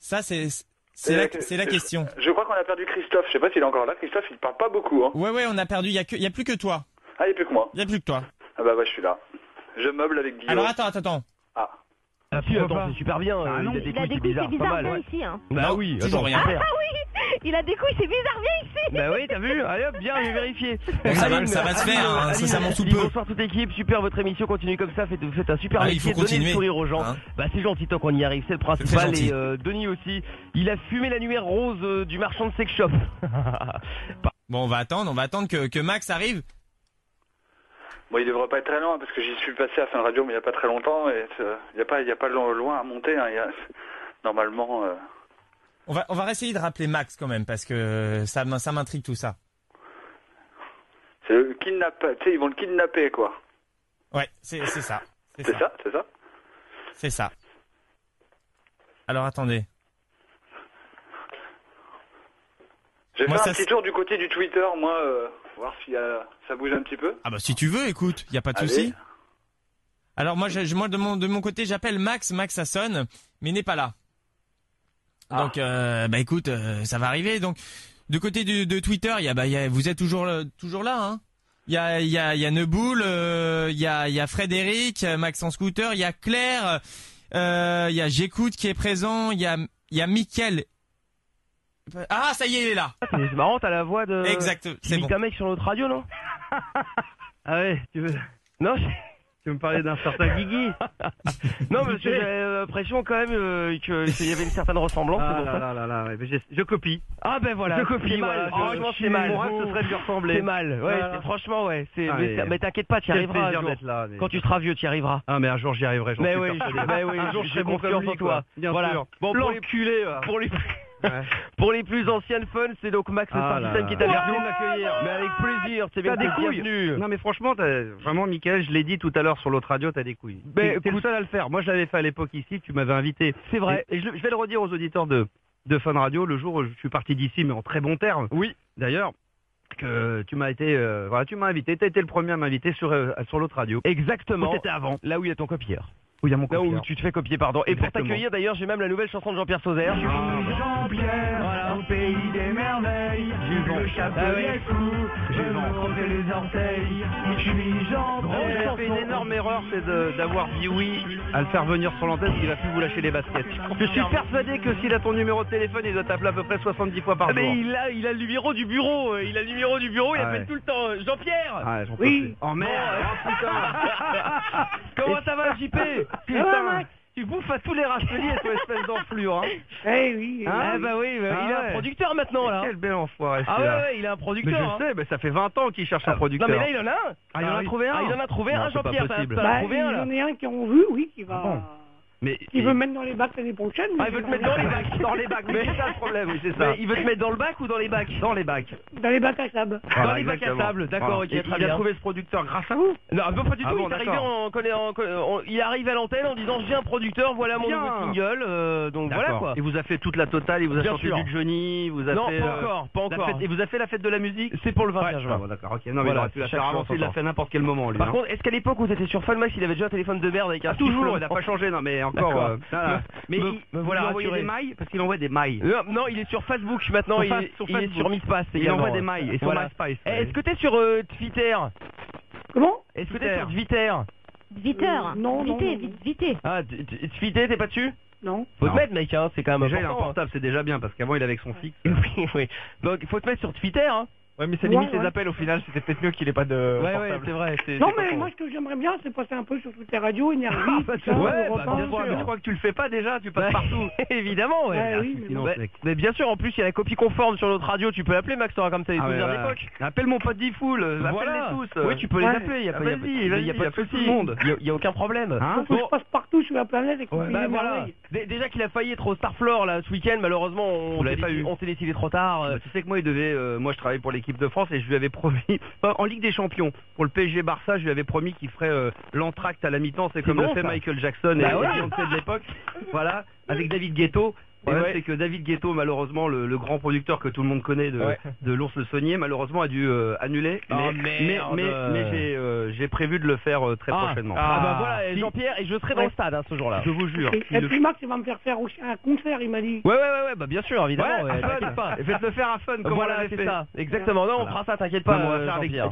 [SPEAKER 2] Ça, c'est la question.
[SPEAKER 5] Je crois qu'on a perdu Christophe. Je sais pas s'il est encore là. Christophe, il parle pas beaucoup, hein.
[SPEAKER 2] Ouais, on a perdu. Il y a plus que toi.
[SPEAKER 5] Ah, il y a plus que moi.
[SPEAKER 2] Il y a plus que toi.
[SPEAKER 5] Ah bah, je suis là. Je meuble avec Guillaume.
[SPEAKER 2] Alors, attends.
[SPEAKER 5] Ah.
[SPEAKER 11] Ah si, attends, c'est super bien.
[SPEAKER 12] Il a des couilles, c'est bizarre, pas mal. Ici, hein.
[SPEAKER 11] Bah oui,
[SPEAKER 2] toujours rien.
[SPEAKER 12] Ah oui, il a des couilles, c'est bizarre, viens ici.
[SPEAKER 11] Bah oui, t'as vu? Allez hop, bien, j'ai vérifié.
[SPEAKER 2] Bon, ça va se faire, hein, ça monte sous peu.
[SPEAKER 11] Bonsoir toute l'équipe, super votre émission, continue comme ça, faites un super métier,
[SPEAKER 2] il faut continuer.
[SPEAKER 11] Donnez le sourire aux gens.
[SPEAKER 2] Hein,
[SPEAKER 11] bah c'est gentil tant qu'on y arrive, c'est le principal. Et Denis aussi, il a fumé l'annuaire rose du marchand de sex shop.
[SPEAKER 2] Bon, on va attendre que Max arrive.
[SPEAKER 5] Bon, il devrait pas être très loin parce que j'y suis passé à Fun Radio mais il y a pas très longtemps et il y a pas loin à monter, hein. Normalement
[SPEAKER 2] On va essayer de rappeler Max quand même parce que ça m'intrigue tout ça.
[SPEAKER 5] C'est le kidnappé, tu sais, ils vont le kidnapper quoi.
[SPEAKER 2] Ouais, c'est ça. C'est ça. Alors attendez.
[SPEAKER 5] Je vais faire un petit tour du côté du Twitter, moi, voir si ça bouge un petit peu.
[SPEAKER 2] Ah bah si tu veux, écoute, y a pas de souci. Alors moi, de mon côté, j'appelle Max, ça sonne, mais il n'est pas là. Donc bah écoute, ça va arriver. Donc de côté de Twitter, vous êtes toujours là, hein. Il y a Neboul, il y a Frédéric, Max en scooter, il y a Claire, il y a J'écoute qui est présent, il y a Mickaël. Ah, ça y est, il est là.
[SPEAKER 11] C'est marrant, t'as la voix de...
[SPEAKER 2] Exact, c'est bon.
[SPEAKER 11] T'as un mec sur notre radio, non? Ah ouais, tu veux... Non, tu veux me parler d'un certain Guigui? Non, parce que j'ai l'impression quand même qu'il y avait une certaine ressemblance.
[SPEAKER 13] Ah là, ouais, je copie.
[SPEAKER 11] Ah ben voilà,
[SPEAKER 13] je copie,
[SPEAKER 11] voilà. Franchement, c'est mal.
[SPEAKER 13] Ce serait dû ressembler.
[SPEAKER 11] C'est mal, ouais,
[SPEAKER 13] voilà.
[SPEAKER 11] Franchement, ouais.
[SPEAKER 13] Mais
[SPEAKER 11] t'inquiète pas, tu y arriveras.
[SPEAKER 13] Plaisir d'être là.
[SPEAKER 11] Quand tu seras vieux, tu y arriveras.
[SPEAKER 13] Ah mais un jour j'y arriverai, j'en suis persuadé.
[SPEAKER 11] Un jour je serai confiance en toi.
[SPEAKER 13] Bien
[SPEAKER 11] voilà.
[SPEAKER 13] sûr.
[SPEAKER 11] Bon, pour les plus anciennes fun, c'est donc Max Starchem qui est avec nous. Mais avec plaisir, c'est bien bienvenue.
[SPEAKER 13] Non mais franchement, vraiment Mickaël, je l'ai dit tout à l'heure sur l'autre radio, t'as des couilles. Mais t'es le seul à le faire. Moi je l'avais fait à l'époque ici, tu m'avais invité.
[SPEAKER 11] C'est vrai.
[SPEAKER 13] Et je vais le redire aux auditeurs de Fun Radio, le jour où je suis parti d'ici, mais en très bon terme.
[SPEAKER 11] Oui.
[SPEAKER 13] D'ailleurs, que tu m'as été, tu m'as invité, t'as été le premier à m'inviter sur l'autre radio.
[SPEAKER 11] Exactement.
[SPEAKER 13] C'était avant.
[SPEAKER 11] Là où il y a ton copieur.
[SPEAKER 13] Où il y a mon copieur.
[SPEAKER 11] Là où tu te fais copier, pardon. Et pour t'accueillir, d'ailleurs, j'ai même la nouvelle chanson de Jean-Pierre Sauzère.
[SPEAKER 14] Jean-Pierre, voilà. Au pays des merveilles, le chapelet fou, je me croquer les orteils, je suis Jean-Pierre.
[SPEAKER 13] J'ai fait une énorme erreur, c'est d'avoir dit oui à le faire venir sur l'antenne, qu'il va plus vous lâcher les baskets. Je suis persuadé que s'il a ton numéro de téléphone, il doit t'appeler à peu près 70 fois par jour.
[SPEAKER 11] Mais il a le numéro du bureau, il appelle tout le temps. Jean-Pierre.
[SPEAKER 13] Ah,
[SPEAKER 11] oui.
[SPEAKER 13] Oh merde,
[SPEAKER 11] Comment ça va, JP?
[SPEAKER 12] Putain.
[SPEAKER 13] Tu bouffes à tous les râteliers, toi, espèce d'enflure. Hein.
[SPEAKER 11] Eh oui.
[SPEAKER 13] Hein
[SPEAKER 11] bah oui, il a un producteur maintenant là.
[SPEAKER 13] Quel bel enfoiré.
[SPEAKER 11] Ah ouais, il a un producteur.
[SPEAKER 13] Mais je sais, mais ça fait 20 ans qu'il cherche un producteur.
[SPEAKER 11] Non mais là il en a un.
[SPEAKER 13] Ah, il en a trouvé un.
[SPEAKER 11] Il en a trouvé un, Jean-Pierre.
[SPEAKER 13] T'en
[SPEAKER 11] as trouvé un là.
[SPEAKER 15] J'en ai un qui en veut, oui, qui va...
[SPEAKER 13] Mais
[SPEAKER 15] il veut me mettre dans les bacs l'année prochaine.
[SPEAKER 11] Ah, il veut te mettre dans les bacs.
[SPEAKER 13] Dans les bacs, mais c'est ça le problème, oui, c'est ça.
[SPEAKER 11] Mais il veut te mettre dans le bac ou dans les bacs?
[SPEAKER 13] Dans les bacs.
[SPEAKER 15] Dans les bacs à sable.
[SPEAKER 13] Voilà,
[SPEAKER 11] dans les bacs à sable, d'accord, ok, très bien.
[SPEAKER 13] Il a trouvé ce producteur grâce à vous?
[SPEAKER 11] Non, pas du tout,
[SPEAKER 13] bon,
[SPEAKER 11] il est arrivé il arrive à l'antenne en disant j'ai un producteur, voilà mon nouveau single, donc voilà quoi.
[SPEAKER 13] Il vous a fait toute la totale, il vous a chanté du Johnny, il vous a fait...
[SPEAKER 11] Non, pas encore.
[SPEAKER 13] Et vous a fait la fête de la musique?
[SPEAKER 11] C'est pour le 21 juin.
[SPEAKER 13] Bon, d'accord, ok, non mais il aurait pu la faire avancer, il l'a fait à n'importe quel moment lui.
[SPEAKER 11] Par contre, est-ce qu'à l'époque où t'étais sur Funmax, il avait déjà un téléphone de merde avec un
[SPEAKER 13] toujours, il n'a pas changé, non mais encore... Mais
[SPEAKER 11] voilà,
[SPEAKER 13] il envoie des mailles parce qu'il envoie des mailles.
[SPEAKER 11] Non, il est sur Facebook maintenant, il est sur MySpace.
[SPEAKER 13] Il envoie des mailles et sur MySpace.
[SPEAKER 11] Est-ce que t'es sur Twitter?
[SPEAKER 15] Comment?
[SPEAKER 11] Est-ce que t'es sur Twitter?
[SPEAKER 12] Twitter.
[SPEAKER 15] Non,
[SPEAKER 12] Vité.
[SPEAKER 11] Ah, Twitter, t'es pas dessus?
[SPEAKER 15] Non.
[SPEAKER 11] Faut te mettre, mec, hein, c'est quand même
[SPEAKER 13] déjà,
[SPEAKER 11] important.
[SPEAKER 13] il a un portable, c'est déjà bien parce qu'avant il avait avec son fixe.
[SPEAKER 11] Oui. Donc il faut te mettre sur Twitter, hein.
[SPEAKER 2] Ouais, mais ça limite les appels au final, c'était peut-être mieux qu'il ait pas de portable.
[SPEAKER 11] Ouais, c'est vrai.
[SPEAKER 15] Non, mais moi, ce que j'aimerais bien, c'est passer un peu sur toutes les radios, Énergie, tout ça, Europe 1.
[SPEAKER 13] Mais je crois que tu le fais pas déjà, tu passes partout.
[SPEAKER 11] Évidemment, ouais. Mais bien sûr, en plus, il y a la copie conforme sur notre radio, tu peux l'appeler, Max, t'auras comme ça les souvenirs d'époque.
[SPEAKER 13] Appelle mon pote Diffoul, appelle-les tous.
[SPEAKER 11] Oui, tu peux les appeler, il y a pas de souci. Il y a aucun problème.
[SPEAKER 15] Faut que je passe partout sur la planète et qu'on
[SPEAKER 11] voilà. Déjà qu'il a failli être au Starfloor là ce week-end, malheureusement, on s'est décidé trop tard.
[SPEAKER 13] Tu sais que moi, moi je travaille pour l'équipe de France et je lui avais promis, en Ligue des Champions, pour le PSG Barça, je lui avais promis qu'il ferait l'entracte à la mi-temps, c'est comme le fait Michael Jackson et Beyoncé de l'époque, voilà, avec David Guetto. C'est que David Guetto, malheureusement, le grand producteur que tout le monde connaît de l'Ours le Saunier, malheureusement a dû annuler. Mais j'ai prévu de le faire très prochainement.
[SPEAKER 11] Bah voilà, Jean-Pierre, et je serai dans le stade ce jour-là.
[SPEAKER 13] Je vous jure.
[SPEAKER 15] Et puis Max, il va me faire aussi un concert, il m'a dit.
[SPEAKER 11] Ouais, bah bien sûr, évidemment.
[SPEAKER 13] T'inquiète pas. Faites-le faire à Fun, comme
[SPEAKER 11] voilà, c'est ça. Exactement. Non, on fera ça, t'inquiète pas.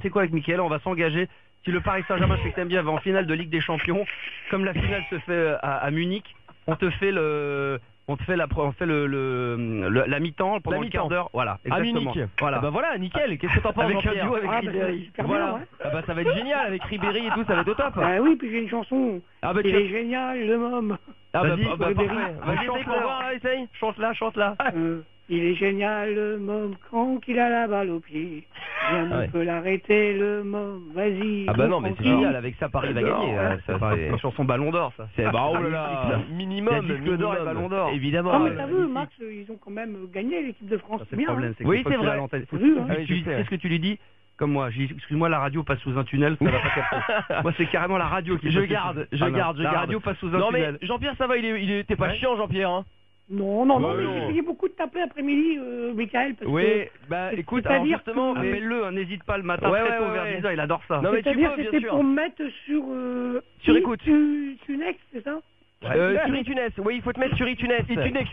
[SPEAKER 13] C'est quoi avec Mickaël, on va s'engager. Si le Paris Saint-Germain, je sais que t'aimes bien, va en finale de Ligue des Champions, comme la finale se fait à Munich, on fait la mi-temps pendant le quart d'heure, voilà, exactement.
[SPEAKER 11] Munich.
[SPEAKER 13] Voilà.
[SPEAKER 11] Bah voilà, nickel. Qu'est-ce que t'en penses,
[SPEAKER 13] avec
[SPEAKER 11] Jean-Pierre?
[SPEAKER 13] un duo avec Ribéry.
[SPEAKER 11] Voilà. Bah ça va être génial avec Ribéry et tout, ça va être au top.
[SPEAKER 15] Oui, puis j'ai une chanson.
[SPEAKER 11] Bah
[SPEAKER 15] il est génial, le môme.
[SPEAKER 11] Vas-y, parfait. Vas-y, pour voir, essaye. Chante-la.
[SPEAKER 15] Il est génial, le môme, quand il a la balle au pied. Rien ne peut l'arrêter, le môme, vas-y.
[SPEAKER 11] Ah bah non, mais c'est génial, avec ça Paris va gagner.
[SPEAKER 13] C'est une chanson Ballon d'Or, ça.
[SPEAKER 11] C'est oh là là, minimum
[SPEAKER 13] d'or et Ballon d'Or.
[SPEAKER 11] Évidemment.
[SPEAKER 15] Non mais t'as vu, Max, ils ont quand même gagné l'équipe de France.
[SPEAKER 13] C'est le problème, c'est que
[SPEAKER 11] oui, c'est vrai.
[SPEAKER 13] Qu'est-ce que tu lui dis? Comme moi, excuse-moi, la radio passe sous un tunnel, ça va pas capter. Moi, c'est carrément la radio qui
[SPEAKER 11] Je garde. La
[SPEAKER 13] radio passe sous un tunnel.
[SPEAKER 11] Non mais Jean-Pierre, ça va, t'es pas chiant, Jean-Pierre, hein?
[SPEAKER 15] Non, mais j'ai essayé beaucoup de t'appeler après-midi, Mickaël, parce que...
[SPEAKER 13] bah écoute, alors justement, appelle-le, n'hésite pas le matin, très tôt vers 10h, il adore ça.
[SPEAKER 15] Non mais c'est-à-dire que c'était pour me mettre sur
[SPEAKER 11] écoute.
[SPEAKER 15] Tunex, c'est ça?
[SPEAKER 11] Sur iTunes, oui, il faut te mettre sur iTunes. iTunes,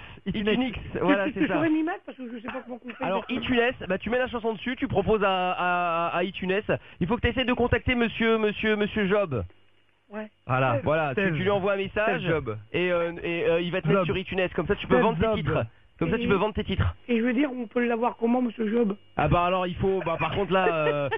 [SPEAKER 11] voilà, c'est ça.
[SPEAKER 15] Je pourrais m'y mettre parce que je sais pas comment on fait.
[SPEAKER 11] Alors iTunes, bah tu mets la chanson dessus, tu proposes à iTunes. Il faut que tu essaies de contacter monsieur Job.
[SPEAKER 15] Ouais.
[SPEAKER 11] Voilà, tu lui envoies un message et il va te mettre sur iTunes, comme ça tu peux vendre tes titres. Comme ça tu peux vendre tes titres.
[SPEAKER 15] Et je veux dire, on peut l'avoir comment, monsieur Job?
[SPEAKER 11] Ah bah alors il faut, par contre là,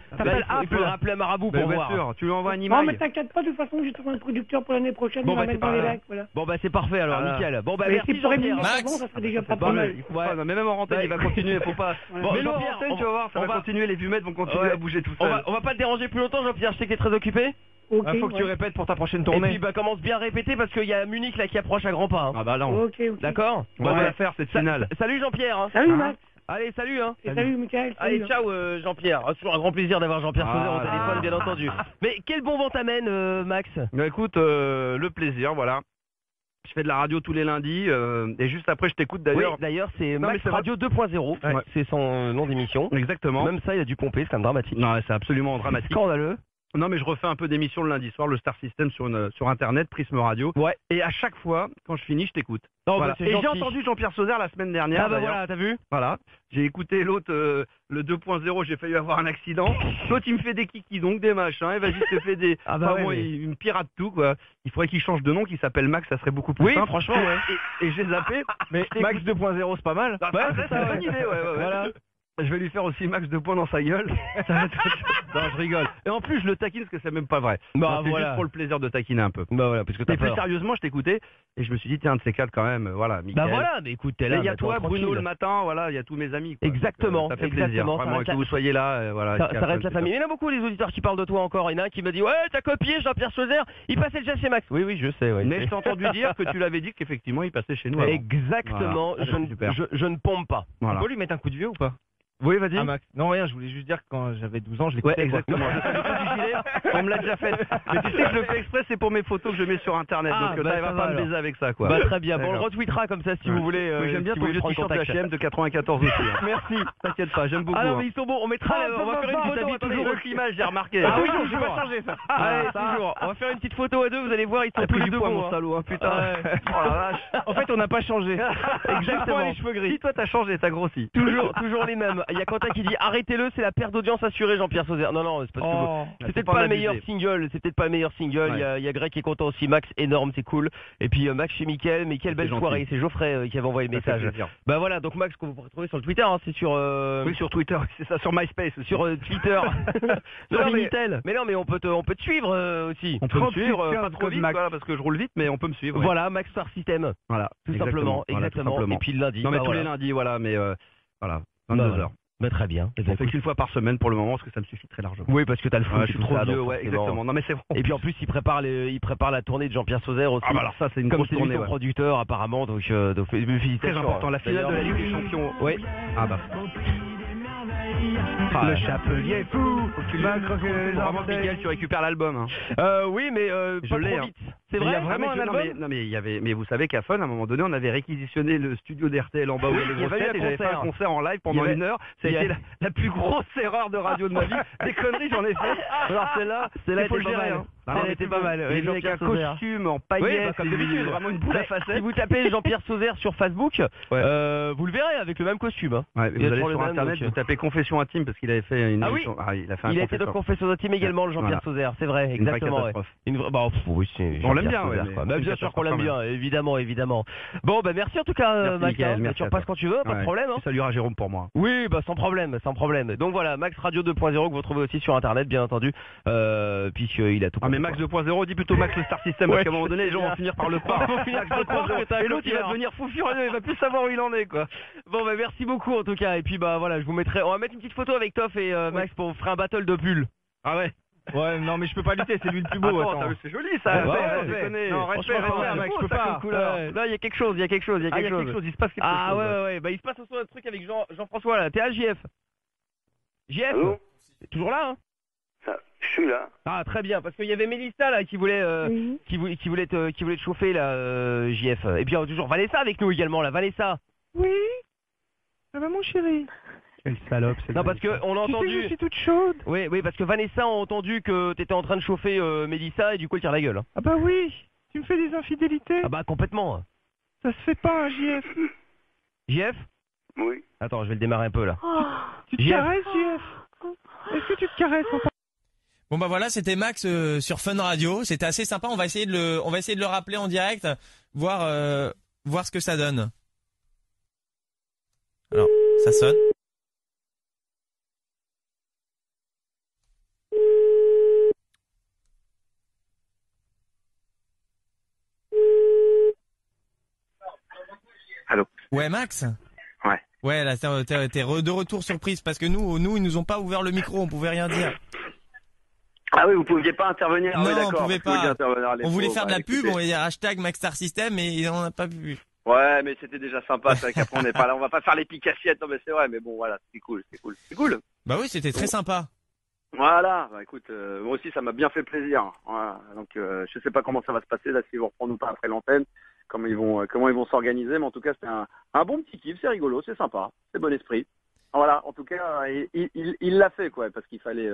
[SPEAKER 11] il faut le rappeler à Marabout pour voir.
[SPEAKER 13] Bien sûr, tu lui envoies un email.
[SPEAKER 15] Non mais t'inquiète pas, de toute façon j'ai trouvé un producteur pour l'année prochaine, il va mettre dans les bacs, voilà.
[SPEAKER 11] Bon bah c'est parfait alors, nickel. Bon bah merci
[SPEAKER 15] Jean-Pierre.
[SPEAKER 11] Max.
[SPEAKER 15] Ça serait déjà pas mal.
[SPEAKER 13] Mais même en antenne, il va continuer, faut pas. Mais en antenne, tu vas voir, ça va continuer, les bumettes vont continuer à bouger tout seul.
[SPEAKER 11] On va pas te déranger plus longtemps, Jean-Pierre, je sais que t'es très occupé.
[SPEAKER 2] Faut que tu répètes pour ta prochaine tournée.
[SPEAKER 11] Et puis bah commence bien à répéter parce qu'il y a Munich là qui approche à grands pas.
[SPEAKER 13] Ah bah non.
[SPEAKER 11] D'accord.
[SPEAKER 13] On va la faire cette finale.
[SPEAKER 11] Salut Jean-Pierre.
[SPEAKER 15] Salut Max.
[SPEAKER 11] Allez, salut hein.
[SPEAKER 15] Et salut Mickaël.
[SPEAKER 11] Allez, ciao Jean-Pierre. C'est toujours un grand plaisir d'avoir Jean-Pierre Sauzet au téléphone, bien entendu. Mais quel bon vent t'amène Max?
[SPEAKER 13] Bah écoute, le plaisir, voilà. Je fais de la radio tous les lundis et juste après je t'écoute d'ailleurs.
[SPEAKER 11] Oui, d'ailleurs c'est Max Radio 2.0, c'est son nom d'émission.
[SPEAKER 13] Exactement.
[SPEAKER 11] Même ça il a dû pomper, c'est quand même dramatique.
[SPEAKER 13] Non, c'est absolument dramatique.
[SPEAKER 11] Scandaleux.
[SPEAKER 13] Non mais je refais un peu d'émissions le lundi soir, le Star System sur internet, Prisme Radio.
[SPEAKER 11] Ouais.
[SPEAKER 13] Et à chaque fois, quand je finis, je t'écoute.
[SPEAKER 11] Voilà.
[SPEAKER 13] Et j'ai entendu Jean-Pierre Sauzet la semaine dernière.
[SPEAKER 11] Ah bah voilà, t'as vu?
[SPEAKER 13] Voilà. J'ai écouté l'autre, le 2.0, j'ai failli avoir un accident. L'autre il me fait des kikis, donc des machins, et vas-y je te fais des... il me pirate tout quoi. Il faudrait qu'il change de nom, qu'il s'appelle Max, ça serait beaucoup plus simple.
[SPEAKER 11] Oui, franchement, ouais.
[SPEAKER 13] Et j'ai zappé.
[SPEAKER 2] Mais Max 2.0 c'est pas mal.
[SPEAKER 13] C'est une bonne idée, ouais.
[SPEAKER 11] Voilà.
[SPEAKER 13] Je vais lui faire aussi max de points dans sa gueule. Ça va être autre chose. Non, je rigole. Et en plus, je le taquine parce que c'est même pas vrai.
[SPEAKER 11] Bah,
[SPEAKER 13] C'est
[SPEAKER 11] voilà.
[SPEAKER 13] juste pour le plaisir de taquiner un peu.
[SPEAKER 11] Bah voilà, parce que t'as
[SPEAKER 13] Mais plus
[SPEAKER 11] peur.
[SPEAKER 13] sérieusement, je t'écoutais et je me suis dit, tiens, un de ces quatre quand même, voilà, Mickaël.
[SPEAKER 11] Bah voilà, mais écoute, t'es là.
[SPEAKER 13] Et il y a
[SPEAKER 11] bah,
[SPEAKER 13] toi,
[SPEAKER 11] attends,
[SPEAKER 13] Bruno,
[SPEAKER 11] tranquille.
[SPEAKER 13] le matin, voilà, il y a tous mes amis. Quoi.
[SPEAKER 11] Exactement,
[SPEAKER 13] Donc, ça fait
[SPEAKER 11] exactement,
[SPEAKER 13] plaisir,
[SPEAKER 11] ça
[SPEAKER 13] vraiment,
[SPEAKER 11] reste
[SPEAKER 13] que vous soyez là, voilà.
[SPEAKER 11] Ça reste la famille. Il y en a beaucoup, les auditeurs qui parlent de toi encore. Il y en a un qui m'a dit, ouais, t'as copié Jean-Pierre Chauzer, il passait déjà chez Max. Oui, oui, je sais, ouais.
[SPEAKER 13] Mais je t'ai entendu dire que tu l'avais dit qu'effectivement, il passait chez nous. avant.
[SPEAKER 11] Exactement,
[SPEAKER 13] Voilà. Super.
[SPEAKER 11] je ne pompe pas.
[SPEAKER 13] Voilà.
[SPEAKER 16] On peut lui mettre un coup de vieux ou pas?
[SPEAKER 13] Oui, vas-y.
[SPEAKER 16] Ah, Max. Non, rien, je voulais juste dire que quand j'avais 12 ans, je
[SPEAKER 13] Ouais,
[SPEAKER 16] l'écoutais. quoi.
[SPEAKER 13] exactement. Je fais le coup du gilet, on me l'a déjà fait. Mais tu sais que je le fais exprès, c'est pour mes photos que je mets sur internet.
[SPEAKER 11] Ah,
[SPEAKER 13] donc
[SPEAKER 11] bah,
[SPEAKER 13] t'arrives
[SPEAKER 11] ça
[SPEAKER 13] à
[SPEAKER 11] va,
[SPEAKER 13] pas me
[SPEAKER 11] alors.
[SPEAKER 13] baiser avec ça, quoi.
[SPEAKER 11] Bah très bien, bon, on le
[SPEAKER 13] D'accord.
[SPEAKER 11] retweetera comme ça si
[SPEAKER 13] Ouais.
[SPEAKER 11] vous voulez.
[SPEAKER 13] Oui, j'aime bien
[SPEAKER 11] si
[SPEAKER 13] ton
[SPEAKER 11] vous voulez
[SPEAKER 13] vieux
[SPEAKER 11] prendre
[SPEAKER 13] t-shirt
[SPEAKER 11] contact.
[SPEAKER 13] H&M de 94 aussi. hein.
[SPEAKER 11] Merci.
[SPEAKER 13] T'inquiète pas, j'aime beaucoup.
[SPEAKER 11] Ah non,
[SPEAKER 13] hein.
[SPEAKER 11] mais ils sont bons, on mettra, on va faire une petite
[SPEAKER 13] T'habilles
[SPEAKER 11] photo.
[SPEAKER 13] toujours au climat, j'ai remarqué.
[SPEAKER 11] Ah oui,
[SPEAKER 13] toujours,
[SPEAKER 11] je vais pas changer ça.
[SPEAKER 13] Ah,
[SPEAKER 11] Ouais,
[SPEAKER 13] ça.
[SPEAKER 11] toujours. On va faire une petite photo à deux, vous allez voir, ils sont
[SPEAKER 13] T'as
[SPEAKER 11] tous
[SPEAKER 13] pris
[SPEAKER 11] les
[SPEAKER 13] du
[SPEAKER 11] deux
[SPEAKER 13] poids,
[SPEAKER 11] bons.
[SPEAKER 13] mon
[SPEAKER 11] hein.
[SPEAKER 13] salaud, hein, putain.
[SPEAKER 11] Ouais.
[SPEAKER 13] Oh la vache.
[SPEAKER 16] En fait, on n'a pas changé.
[SPEAKER 11] Exactement.
[SPEAKER 16] Les cheveux gris.
[SPEAKER 13] Si toi t'as changé, t'as grossi.
[SPEAKER 11] Toujours les mêmes. Il y a Quentin qui dit arrêtez-le, c'est la perte d'audience assurée, Jean-Pierre Sauzère. Non, c'est pas
[SPEAKER 16] Oh.
[SPEAKER 11] c'est peut-être pas le meilleur single. C'est peut-être pas le meilleur single.
[SPEAKER 13] Ouais.
[SPEAKER 11] Il y a Greg qui est content aussi. Max, énorme, c'est cool. Et puis Max chez Mickaël, mais quelle belle
[SPEAKER 13] gentil.
[SPEAKER 11] soirée. C'est Geoffrey qui avait envoyé le
[SPEAKER 13] Ça fait
[SPEAKER 11] message.
[SPEAKER 13] plaisir.
[SPEAKER 11] Bah voilà, donc Max qu'on vous retrouver sur le Twitter, hein, c'est sur
[SPEAKER 13] Oui, sur Twitter, c'est ça, sur MySpace aussi.
[SPEAKER 11] sur Twitter. Sur
[SPEAKER 13] Non, mais-
[SPEAKER 11] Minitel. Mais non, mais on peut te suivre aussi.
[SPEAKER 13] On peut me
[SPEAKER 16] 38,
[SPEAKER 13] suivre,
[SPEAKER 16] 15
[SPEAKER 13] pas trop
[SPEAKER 16] code
[SPEAKER 13] vite,
[SPEAKER 16] Max.
[SPEAKER 13] voilà, parce que je roule vite, mais on peut me suivre. ouais.
[SPEAKER 11] Voilà, Max Star System.
[SPEAKER 13] Voilà,
[SPEAKER 11] Tout
[SPEAKER 13] exactement.
[SPEAKER 11] simplement,
[SPEAKER 13] Voilà, tout
[SPEAKER 11] exactement.
[SPEAKER 13] simplement.
[SPEAKER 11] Et puis le lundi.
[SPEAKER 13] Non, mais
[SPEAKER 11] bah,
[SPEAKER 13] tous
[SPEAKER 11] voilà.
[SPEAKER 13] les lundis, voilà, mais voilà,
[SPEAKER 11] Bah,
[SPEAKER 13] 22h.
[SPEAKER 11] voilà. Bah très bien. Eh ben,
[SPEAKER 13] On fait qu'une fois par semaine pour le moment, parce que ça me suffit très largement.
[SPEAKER 11] oui, parce que t'as le foot,
[SPEAKER 13] Ouais, je suis
[SPEAKER 11] tout
[SPEAKER 13] trop
[SPEAKER 11] ça,
[SPEAKER 13] vieux,
[SPEAKER 11] donc
[SPEAKER 13] ouais,
[SPEAKER 11] forcément.
[SPEAKER 13] exactement. Non, mais c'est bon.
[SPEAKER 11] Et puis en plus, il prépare la tournée de Jean-Pierre Sauzère aussi.
[SPEAKER 13] Ah, bah alors ça, c'est une
[SPEAKER 11] Comme
[SPEAKER 13] grosse
[SPEAKER 11] c'est lui
[SPEAKER 13] tournée,
[SPEAKER 11] son
[SPEAKER 13] ouais.
[SPEAKER 11] producteur apparemment, donc félicitations.
[SPEAKER 13] Très important, la finale de la Ligue des Champions.
[SPEAKER 11] Oui.
[SPEAKER 13] Ah bah.
[SPEAKER 16] Le chapelier fou,
[SPEAKER 13] Faut que tu
[SPEAKER 16] va croquer les
[SPEAKER 13] vraiment,
[SPEAKER 16] orteils.
[SPEAKER 13] Miguel, tu récupères l'album. Hein.
[SPEAKER 11] Oui, mais
[SPEAKER 13] Je
[SPEAKER 11] pas
[SPEAKER 13] l'ai,
[SPEAKER 11] trop
[SPEAKER 13] hein.
[SPEAKER 11] vite. C'est
[SPEAKER 13] Mais
[SPEAKER 11] vrai.
[SPEAKER 13] il y a vraiment un album. Non mais il y avait, mais vous savez qu'à Fun, à un moment donné, on avait réquisitionné le studio d'RTL en bas où il y a les
[SPEAKER 11] il y avait
[SPEAKER 13] grosses
[SPEAKER 11] eu un
[SPEAKER 13] têtes et j'avais fait un
[SPEAKER 11] concert.
[SPEAKER 13] concert en live pendant
[SPEAKER 11] Il y avait-
[SPEAKER 13] une heure. Ça a
[SPEAKER 11] il y
[SPEAKER 13] été
[SPEAKER 11] a-
[SPEAKER 13] la plus grosse erreur de radio de ma vie. Des conneries, j'en ai fait. Alors celle-là,
[SPEAKER 11] Celle-là
[SPEAKER 13] il faut le
[SPEAKER 11] était pas
[SPEAKER 13] gérer.
[SPEAKER 11] mal.
[SPEAKER 13] hein.
[SPEAKER 11] Celle-là
[SPEAKER 13] mais
[SPEAKER 11] était
[SPEAKER 13] c'est
[SPEAKER 11] pas
[SPEAKER 13] bon.
[SPEAKER 11] mal.
[SPEAKER 13] Il
[SPEAKER 11] Oui,
[SPEAKER 13] est venu avec un
[SPEAKER 11] Jean-Pierre Sauzère.
[SPEAKER 13] costume en
[SPEAKER 11] Oui,
[SPEAKER 13] paillettes,
[SPEAKER 11] bah, comme d'habitude.
[SPEAKER 13] vraiment une boule à facettes.
[SPEAKER 11] Si vous tapez Jean-Pierre Sauzère sur Facebook, vous le verrez avec le même costume. Hein.
[SPEAKER 13] Ouais,
[SPEAKER 11] Il
[SPEAKER 13] vous
[SPEAKER 11] est
[SPEAKER 13] allez
[SPEAKER 11] sur le
[SPEAKER 13] sur
[SPEAKER 11] même,
[SPEAKER 13] internet,
[SPEAKER 11] donc,
[SPEAKER 13] vous tapez confession intime parce qu'il avait fait une
[SPEAKER 11] Ah oui.
[SPEAKER 13] émission. Ah, il a fait un
[SPEAKER 11] Il a été de
[SPEAKER 13] confesseur.
[SPEAKER 11] confession intime également, le Jean-Pierre
[SPEAKER 13] Voilà.
[SPEAKER 11] Sauzère, c'est vrai,
[SPEAKER 13] Une vraie
[SPEAKER 11] exactement. Ouais.
[SPEAKER 13] catastrophe.
[SPEAKER 11] Une vraie, bah, oui, c'est
[SPEAKER 13] On l'aime
[SPEAKER 11] Jean-Pierre
[SPEAKER 13] bien, ouais,
[SPEAKER 11] Sauzère,
[SPEAKER 13] mais
[SPEAKER 11] quoi.
[SPEAKER 13] c'est
[SPEAKER 11] Bah,
[SPEAKER 13] une
[SPEAKER 11] bien sûr qu'on l'aime
[SPEAKER 13] catastrophe
[SPEAKER 11] bien, évidemment. Bon, bah merci en tout cas,
[SPEAKER 13] Merci,
[SPEAKER 11] Max.
[SPEAKER 13] Mickaël,
[SPEAKER 11] hein.
[SPEAKER 13] merci
[SPEAKER 11] Tu
[SPEAKER 13] à
[SPEAKER 11] repasses
[SPEAKER 13] toi.
[SPEAKER 11] quand tu veux, pas de
[SPEAKER 13] Ouais.
[SPEAKER 11] problème. Hein.
[SPEAKER 13] Salut à Jérôme pour moi.
[SPEAKER 11] Oui, bah sans problème. Donc voilà, Max Radio 2.0 que vous retrouvez aussi sur internet, bien entendu, puisqu'il a tout.
[SPEAKER 13] Ah mais Max 2.0, dis plutôt Max le Star System,
[SPEAKER 11] Ouais,
[SPEAKER 13] parce qu'à un moment donné, les gens vont finir par le croire.
[SPEAKER 11] Ils vont finir par le croire que t'as un
[SPEAKER 13] Et l'autre, il va
[SPEAKER 11] copieur.
[SPEAKER 13] devenir fou furieux, il va plus savoir où il en est, quoi.
[SPEAKER 11] Bon bah merci beaucoup en tout cas, et puis bah voilà, je vous mettrai, on va mettre une petite photo avec Toff et Max pour faire un battle de pull.
[SPEAKER 13] Ah ouais.
[SPEAKER 16] Ouais, non, mais je peux pas lutter, c'est lui le plus beau.
[SPEAKER 13] Attends,
[SPEAKER 16] attends.
[SPEAKER 13] t'as vu, c'est joli ça.
[SPEAKER 11] Ouais,
[SPEAKER 13] sans
[SPEAKER 11] ouais.
[SPEAKER 13] déconner.
[SPEAKER 16] Non, respect, mec, je peux pas.
[SPEAKER 11] Là, il y a quelque chose,
[SPEAKER 13] Ah, il y a quelque chose, il se passe quelque chose.
[SPEAKER 11] Ah ouais, bah il se passe aussi un truc avec Jean-François là, t'es à JF. JF
[SPEAKER 17] Allô?
[SPEAKER 11] T'es toujours là, hein?
[SPEAKER 17] Je suis là.
[SPEAKER 11] Ah très bien, parce qu'il y avait Mélissa là qui voulait qui voulait te chauffer là, JF. Et puis toujours Vanessa avec nous également là, Vanessa.
[SPEAKER 15] Oui. Ça va mon chéri?
[SPEAKER 16] Quelle salope, c'est
[SPEAKER 11] Non parce que on a
[SPEAKER 15] Tu sais que
[SPEAKER 11] entendu.
[SPEAKER 15] je suis toute chaude.
[SPEAKER 11] Oui, parce que Vanessa a entendu que t'étais en train de chauffer Mélissa et du coup elle tire la gueule. Hein.
[SPEAKER 15] Ah bah oui. Tu me fais des infidélités.
[SPEAKER 11] Ah bah complètement.
[SPEAKER 15] Ça se fait pas, un JF.
[SPEAKER 11] JF?
[SPEAKER 17] Oui.
[SPEAKER 11] Attends, je vais le démarrer un peu là.
[SPEAKER 15] Tu te
[SPEAKER 11] JF.
[SPEAKER 15] caresses, JF? Est-ce que tu te caresses en
[SPEAKER 2] Bon bah voilà, c'était Max sur Fun Radio. C'était assez sympa. On va essayer de le rappeler en direct, voir ce que ça donne. Alors, ça sonne.
[SPEAKER 17] Allô.
[SPEAKER 2] Ouais, Max.
[SPEAKER 17] Ouais.
[SPEAKER 2] Ouais, là, t'es de retour surprise parce que nous, ils nous ont pas ouvert le micro, on pouvait rien dire.
[SPEAKER 17] Ah oui, vous pouviez pas intervenir. Ah
[SPEAKER 2] Non,
[SPEAKER 17] oui,
[SPEAKER 2] on
[SPEAKER 17] d'accord.
[SPEAKER 2] pouvait
[SPEAKER 17] Vous pouviez
[SPEAKER 2] pas.
[SPEAKER 17] intervenir, les
[SPEAKER 2] On voulait
[SPEAKER 17] pauvres.
[SPEAKER 2] faire de la
[SPEAKER 17] Ouais,
[SPEAKER 2] pub,
[SPEAKER 17] écoutez.
[SPEAKER 2] on voulait dire hashtag Max Star System, mais on n'a pas pu.
[SPEAKER 17] Ouais, mais c'était déjà sympa. C'est vrai qu'après on n'est pas là. On va pas faire les piques assiettes. Non, mais c'est vrai. Mais bon, voilà, c'est cool.
[SPEAKER 2] Bah oui, c'était très sympa.
[SPEAKER 17] Voilà. Bah écoute, moi aussi, ça m'a bien fait plaisir. Voilà. Donc, je sais pas comment ça va se passer là, s'ils vont reprendre ou pas après l'antenne, comment ils vont s'organiser. Mais en tout cas, c'était un bon petit kiff. C'est rigolo, c'est sympa, c'est bon esprit. Voilà. En tout cas, il l'a fait quoi, parce qu'il fallait.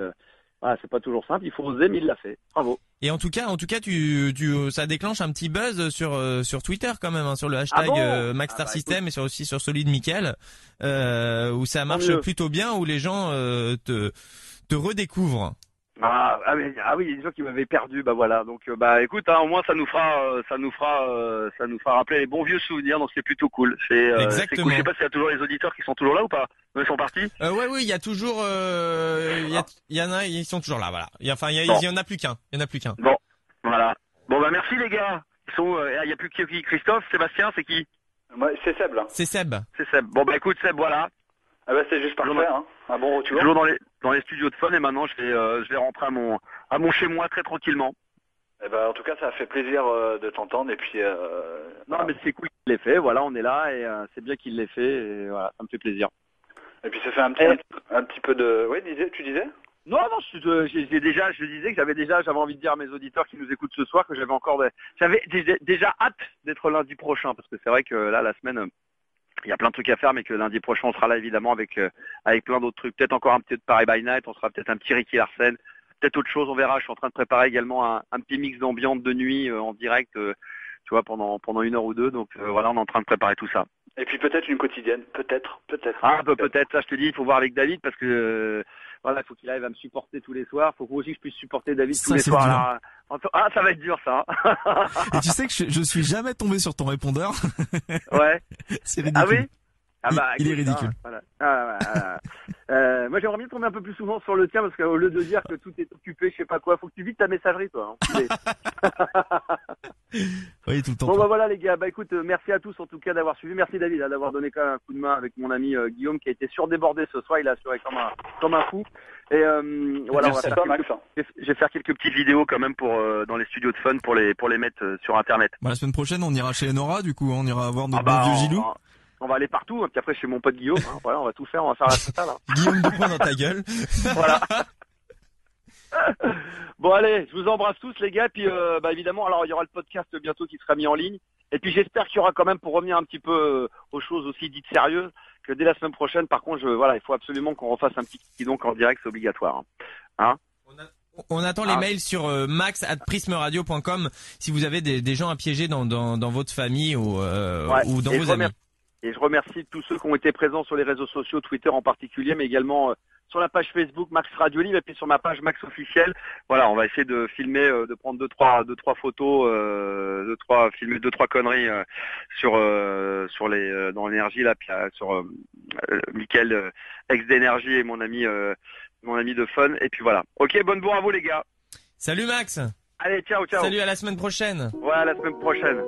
[SPEAKER 17] Voilà, c'est pas toujours simple. Il faut oser, mais il l'a fait. Bravo.
[SPEAKER 2] Et en tout cas, ça déclenche un petit buzz sur Twitter quand même, hein, sur le hashtag
[SPEAKER 17] bon
[SPEAKER 2] Max Star
[SPEAKER 17] bah,
[SPEAKER 2] System et aussi sur celui de Mickaël, où ça marche
[SPEAKER 17] mieux.
[SPEAKER 2] plutôt bien, où les gens te redécouvrent.
[SPEAKER 17] Ah oui, il y a des gens qui m'avaient perdu, bah voilà. Donc écoute, au moins ça nous fera rappeler les bons vieux souvenirs, donc c'est plutôt cool. C'est cool. Je sais pas s'il y a toujours les auditeurs qui sont toujours là ou pas. Ils sont partis.
[SPEAKER 2] Oui, il y a toujours, il y en a, ils sont toujours là, voilà. Il y en a plus qu'un.
[SPEAKER 17] Bon, voilà. Bon merci les gars. Ils sont, il y a plus qui, Christophe, Sébastien, c'est qui?
[SPEAKER 5] Moi, c'est Seb là.
[SPEAKER 2] C'est Seb.
[SPEAKER 17] Bon écoute Seb, voilà.
[SPEAKER 5] Ah bah c'est juste parfait, hein. Un bon retour.
[SPEAKER 17] Toujours dans les studios de Fun et maintenant je vais rentrer à mon chez moi très tranquillement.
[SPEAKER 5] Eh ben en tout cas ça a fait plaisir de t'entendre et puis.
[SPEAKER 17] Non mais c'est cool qu'il l'ait fait, voilà on est là et c'est bien qu'il l'ait fait et voilà ça me fait plaisir.
[SPEAKER 5] Et puis ça fait un petit peu de. Oui tu disais.
[SPEAKER 17] Non, je disais que j'avais envie de dire à mes auditeurs qui nous écoutent ce soir que j'avais déjà hâte d'être lundi prochain parce que c'est vrai que là la semaine. Il y a plein de trucs à faire, mais que lundi prochain, on sera là évidemment avec plein d'autres trucs. Peut-être encore un petit peu de Paris by Night, on sera peut-être un petit Ricky Larsen, peut-être autre chose, on verra. Je suis en train de préparer également un petit mix d'ambiance de nuit en direct, tu vois, pendant 1 heure ou 2. Donc voilà, on est en train de préparer tout ça.
[SPEAKER 5] Et puis peut-être une quotidienne, peut-être.
[SPEAKER 17] Ah, peut-être. Ça, je te dis, il faut voir avec David parce que voilà, il faut qu'il arrive à me supporter tous les soirs. Il faut que moi aussi je puisse supporter David tous les soirs. Là. Ah, ça va être dur ça.
[SPEAKER 6] Et tu sais que je suis jamais tombé sur ton répondeur.
[SPEAKER 17] Ouais.
[SPEAKER 6] C'est ridicule.
[SPEAKER 17] Ah oui.
[SPEAKER 6] Il est ridicule.
[SPEAKER 17] Moi j'aimerais bien tomber un peu plus souvent sur le tien parce qu'au lieu de dire que tout est occupé, je sais pas quoi, faut que tu vides ta messagerie toi.
[SPEAKER 6] Oui, tout le temps.
[SPEAKER 17] Bon voilà les gars, écoute, merci à tous en tout cas d'avoir suivi, merci David d'avoir donné quand même un coup de main avec mon ami Guillaume qui a été surdébordé ce soir, il a assuré comme un fou. Et voilà, je vais faire quelques petites vidéos quand même pour dans les studios de Fun pour les mettre sur internet.
[SPEAKER 6] La semaine prochaine on ira chez Enora du coup, on ira voir notre bon vieux Gilou.
[SPEAKER 17] On va aller partout, puis après chez mon pote Guillaume, voilà, on va tout faire, on va faire la totale.
[SPEAKER 2] Guillaume de poing dans ta gueule.
[SPEAKER 17] Voilà. Bon allez, je vous embrasse tous les gars, puis évidemment, alors il y aura le podcast bientôt qui sera mis en ligne, et puis j'espère qu'il y aura quand même, pour revenir un petit peu aux choses aussi dites sérieuses, que dès la semaine prochaine, par contre, il faut absolument qu'on refasse un petit donc en direct, c'est obligatoire. Hein
[SPEAKER 2] on attend les mails sur max@prismeradio.com si vous avez des gens à piéger dans votre famille ou dans vos amis.
[SPEAKER 17] Et je remercie tous ceux qui ont été présents sur les réseaux sociaux, Twitter en particulier, mais également sur la page Facebook Max Radio Live et puis sur ma page Max officielle. Voilà, on va essayer de filmer, de prendre deux trois photos, filmer 2-3 conneries sur les dans l'énergie là, puis sur Mickaël ex d'énergie et mon ami de Fun. Et puis voilà. Ok, bonne bourre à vous les gars.
[SPEAKER 2] Salut Max.
[SPEAKER 17] Allez, ciao.
[SPEAKER 2] Salut, à la semaine prochaine.
[SPEAKER 17] Ouais, à la semaine prochaine.